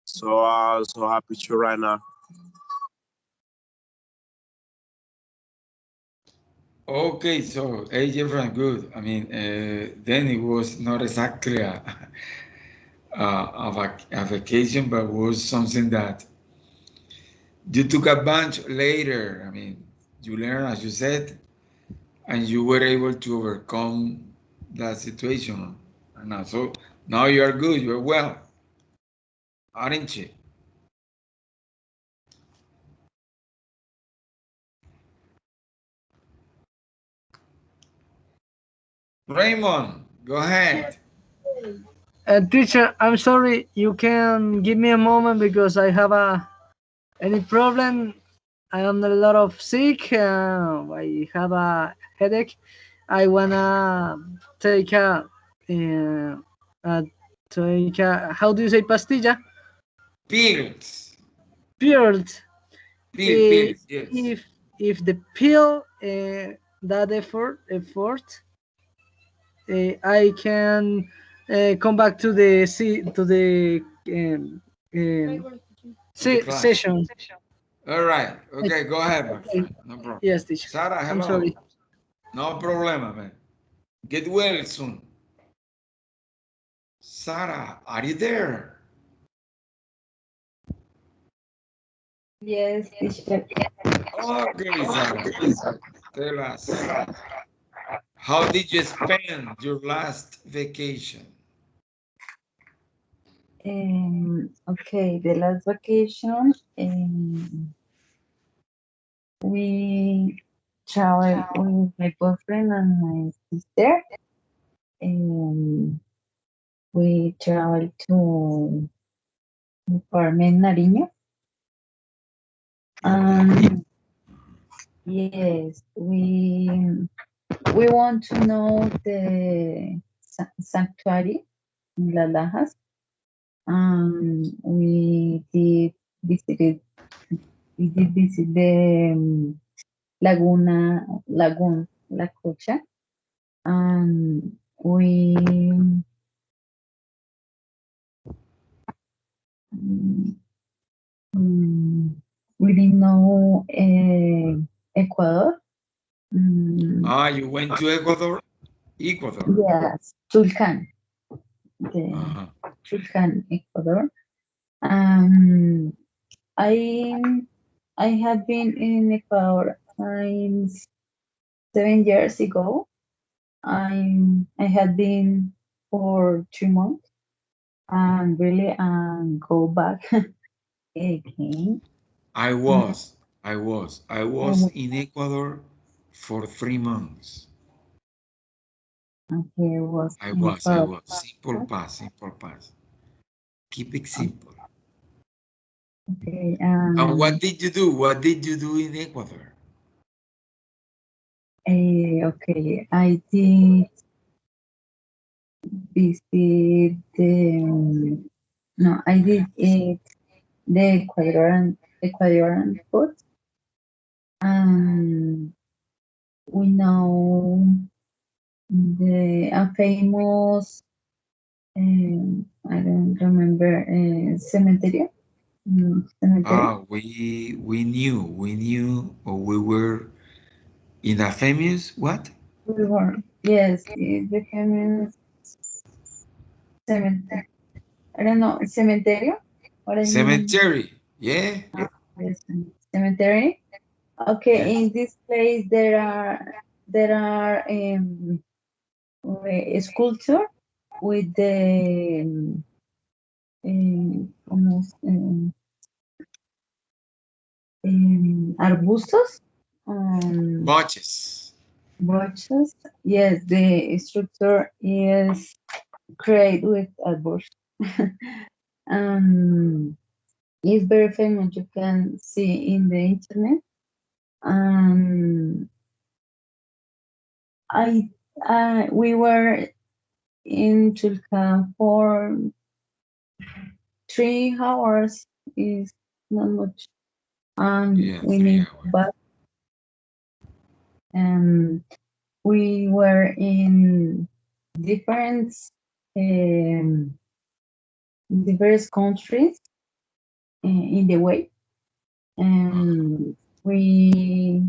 So I'm so happy to right now. Okay, so hey Jeffrey, good. I mean, then it was not exactly a vacation, but was something that you took advantage later. I mean, you learn, as you said, and you were able to overcome that situation. And now, so now you are good. You are well, aren't you? Raymond, go ahead. Teacher, I'm sorry. You can give me a moment because I have any problem. I am a lot of sick. I have a headache. I wanna take uh, take a, how do you say pastilla? Pills. Pill. Pills, yes. If the pill that effort I can come back to the To the class. session. All right. Okay, go ahead, my Okay. friend. No problem. Yes, teacher. Sarah, I'm hello. sorry. No problem, man. Get well soon. Sarah, are you there? Yes, teacher. Okay, Sarah. Tell us, how did you spend your last vacation? Okay, the last vacation, we traveled with my boyfriend and my sister. Um, we traveled to Carmen Nariño. Yes, we want to know the sanctuary in Las Lajas. Visited we did visit the Lagoon La Cocha. And mm, we didn't know Ecuador. You went to Ecuador? Ecuador. Yes, Tulcan, Uh-huh. Tulcan, Ecuador. Um, I I had been in Ecuador 7 years ago. I had been for 2 months and really go back again. I Mm, was, I was and in Ecuador for 3 months. he was in I Ecuador. was. Simple past, simple past. Keep it simple. Okay, And what did you do? What did you do in Ecuador? okay, I did visit no, I did eat the Ecuadorian food. We know the a famous I don't remember cemetery. Cemetery. We knew, or we were in a famous what? We were, yes, the famous cemetery. I don't know, cemetery. What I mean, Cemetery. Yeah. yes, cemetery. Okay, Yes. in this place there are a sculpture with the almost arbustos, Watches. branches. Yes, the structure is created with arbustos. um, It's very famous. You can see in the internet. Um, we were in Chulca for 3 hours. Is not much, and Yeah, we 3 need hours. back. And we were in different um, diverse countries in the way, and we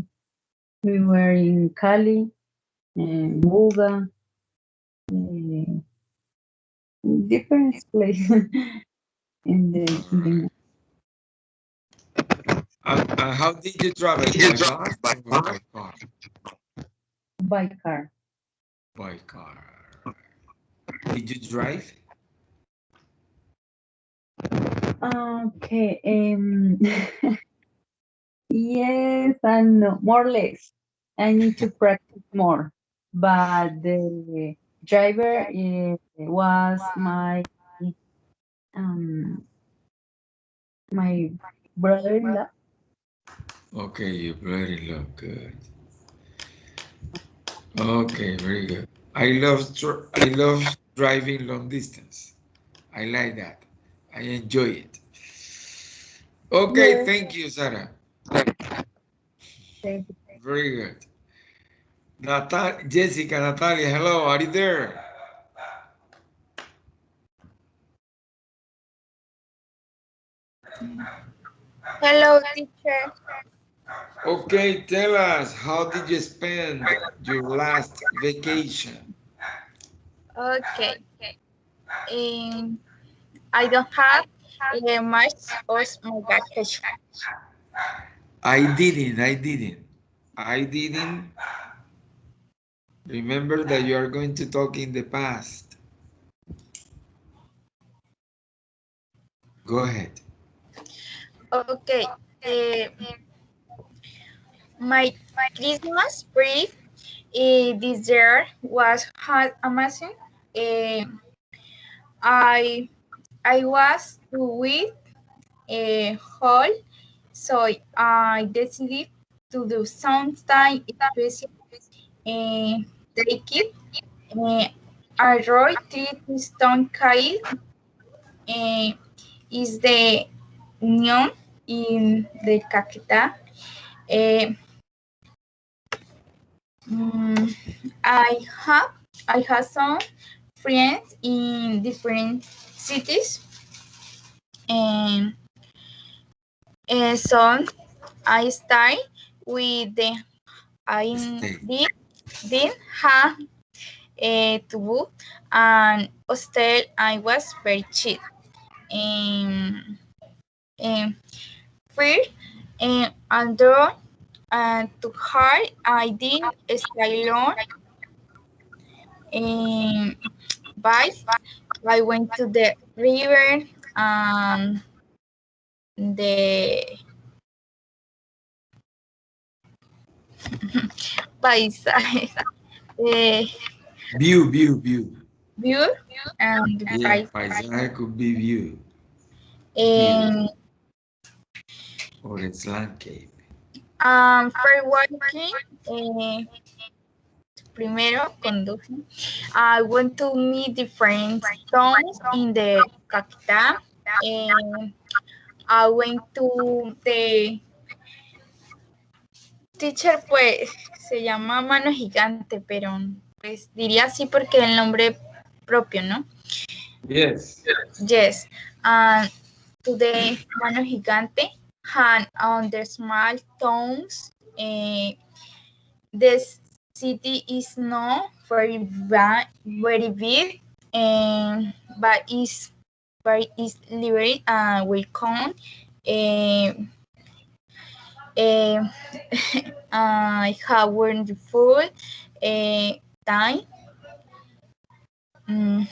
were in Cali, Buga, uh, different places in All the right. How did you travel? By bus or by car? by car. By car. Did you drive? Okay. Yes and no, more or less. I need to practice more, but the driver was um my brother-in-law. Okay, you very look good. Okay, very good. I love driving long distance. I like that. I enjoy it. Okay, Yes. thank you, Sarah. Thank you. Very good. Jessica, Natalia, hello, are you there? Hello, teacher. Okay, tell us, how did you spend your last vacation? Okay. I don't have much of my vacation. I didn't. Remember that you are going to talk in the past. Go ahead. Okay. My Christmas break this year was amazing. Uh, I I was with a hall, so I decided to do something special. Uh, Take it. I wrote three stone kite. Uh, is the neon in the Caquetá. Uh, mm, I have I have some friends in different cities, and so I start with the I Stay. did have to book and hostel. I was very cheap. And first, although to hard, I did stay alone. And by I went to the river and the paisage, the View. view and the Yeah, paisage. paisaje could be view. View. And Or it's landscape. for walking, primero conduce. I went to meet different towns in the capital. And I went to the teacher, pues se llama Mano Gigante, pero pues diría así porque el nombre propio, ¿no? Yes. Yes. And to the Mano Gigante, and on the small towns, the city is not very big, but is very easily and welcome. Um, um, I have wonderful time. Mm,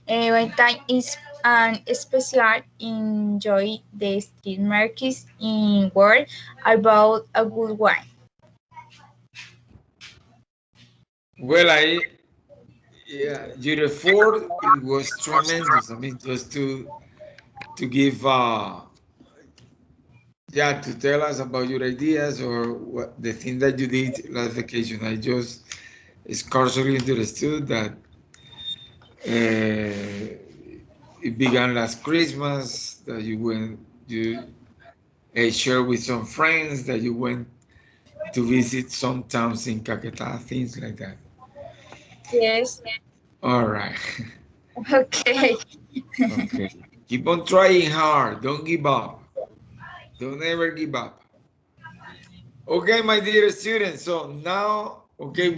my time is an special enjoy the street markets in world about a good wine. Well, yeah, your effort, it was tremendous. I mean, just to to give yeah, to tell us about your ideas or what the thing that you did last vacation. I just scarcely understood that it began last Christmas, that you share with some friends, that you went to visit some towns in Caquetá, things like that. Yes. All right. Okay. Okay. Keep on trying hard. Don't give up. Don't ever give up. Okay, my dear students. So now, okay,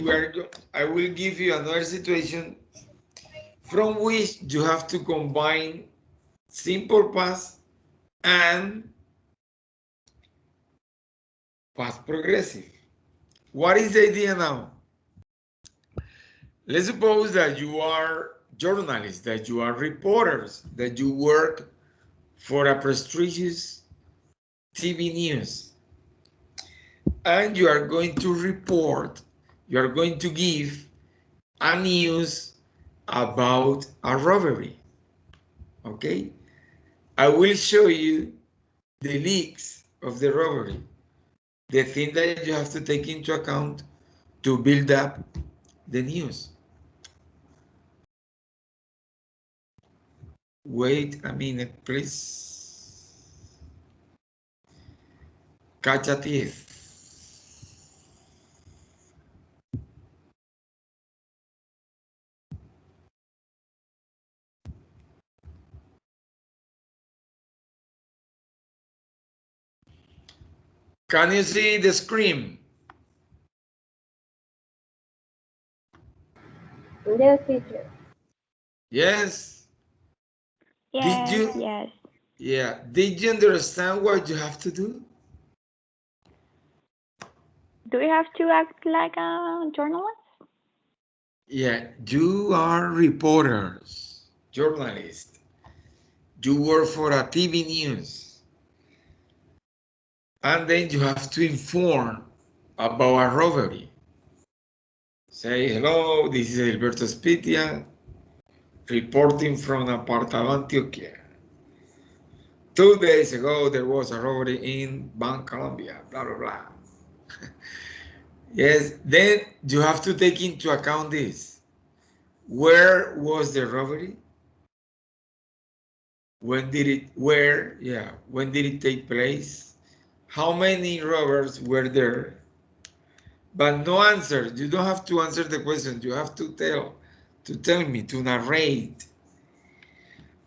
I will give you another situation from which you have to combine simple past and past progressive. What is the idea now? Let's suppose that you are journalists, that you are reporters, that you work for a prestigious TV news, and you are going to report, you are going to give a news about a robbery. Okay? I will show you the leaks of the robbery, the thing that you have to take into account to build up the news. Wait a minute, please. Catch a thief. Can you see the screen? Yes, teacher. Yes. Did Yes, you? yes. Yeah. Did you understand what you have to do? Do we have to act like a journalist? Yeah. You are reporters, journalists. You work for a TV news. And then you have to inform about a robbery. Say, hello, this is Alberto Spitia, reporting from Apartado, Antioquia. 2 days ago, there was a robbery in Bank Colombia, blah, blah, blah. Yes, then you have to take into account this. Where was the robbery? When did when did it take place? How many robbers were there? But no answer. You don't have to answer the question. You have to tell me, to narrate.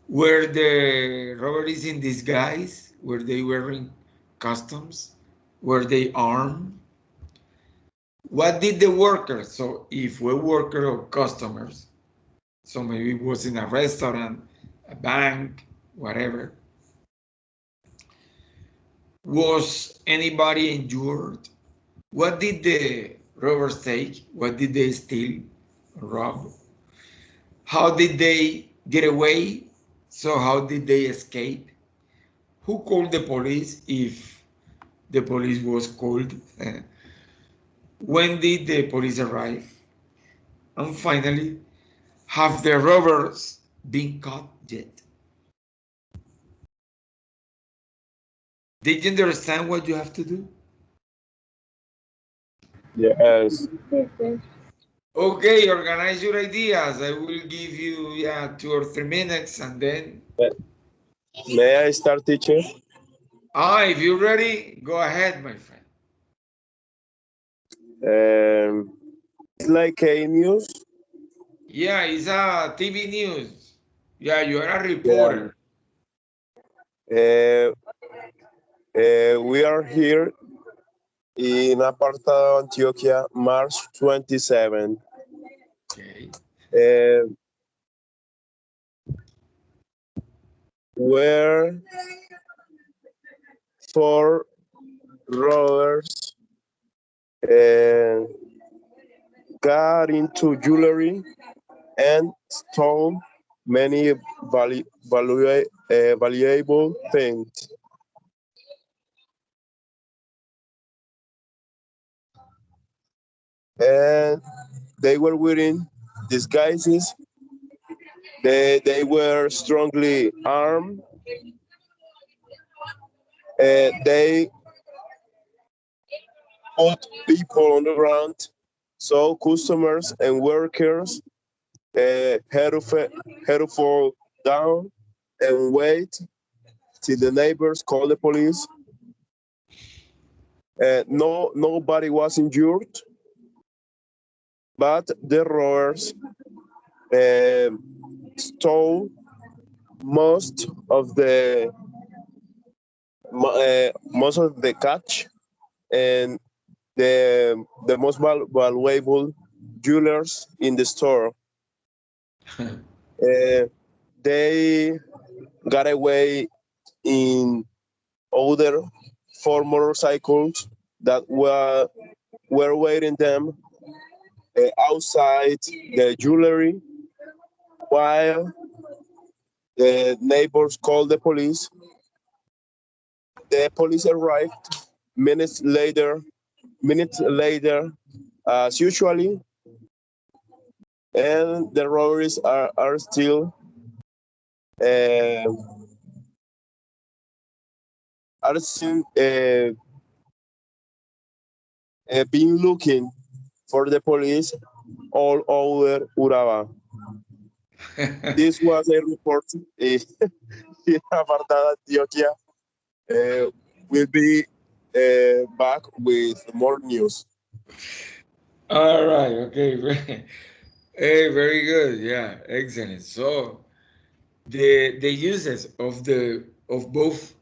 Were the robberies in disguise? Were they wearing costumes? Were they armed? What did the workers? So if we're worker or customers, so maybe it was in a restaurant, a bank, whatever. Was anybody injured? What did the robbers take? What did they steal, rob? How did they get away? So how did they escape? Who called the police if the police was called? When did the police arrive? And finally, have the robbers been caught yet? Did you understand what you have to do? Yes. Teacher. Okay, organize your ideas. I will give you 2 or 3 minutes and then May I start, teacher? if you're ready, go ahead, my friend. It's like a news. Yeah, it's a TV news. Yeah, you are a Yeah. reporter. Uh, we are here in Apartado, Antioquia, March 27. Okay. Where 4 robbers got into jewelry and stole many valuable things. And they were wearing disguises. They were strongly armed They put people on the ground, so customers and workers had to fall down and wait till the neighbors called the police. Nobody was injured, but the robbers stole most of the catch and the most valuable jewelers in the store. They got away in other four motorcycles that were waiting them outside the jewelry while the neighbors called the police. The police arrived minutes later as usually, and the robberies are still uh, being looking for the police all over Urabá. This was a report in Apartada, Antioquia. We'll be back with more news. All right. Okay. Hey, very good. Yeah, excellent. So the uses of both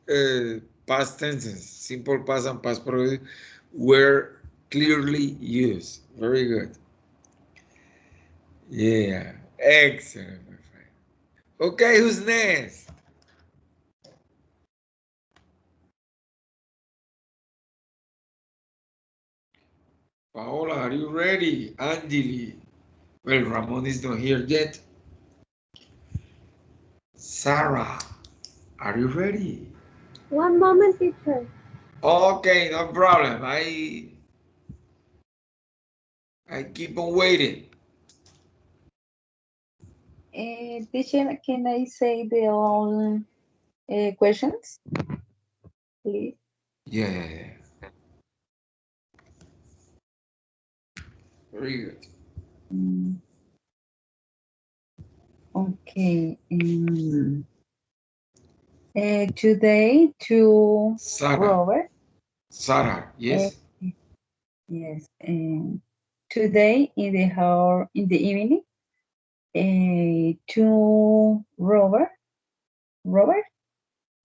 past tenses, simple past and past progressive, were clearly used. Very good. Yeah, excellent, my friend. Okay, who's next? Paola, are you ready? Angeli. Well, Ramon is not here yet. Sarah, are you ready? One moment, teacher. Okay, no problem. I keep on waiting. Teacher, can I say the all questions, please? Yeah. Very good. Okay. Today to Sarah. Robert. Sarah, yes. Yes. Today in the evening, to Robert.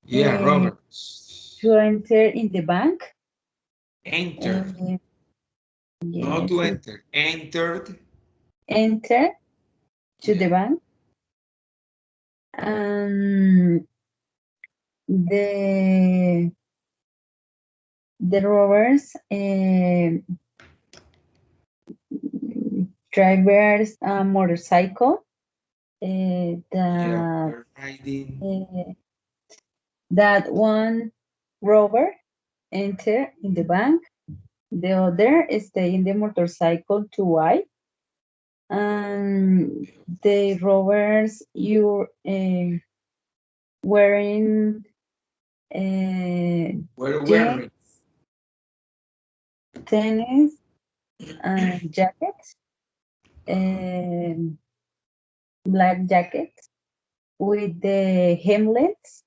Yeah, Robert. To enter in the bank. Enter. Not Yes. to enter. Entered. Enter to the bank. The robbers drivers a motorcycle We're riding. That one robber enter in the bank, the other stay in the motorcycle to wait, and the robbers wearing We're tennis jackets, black jackets with the helmets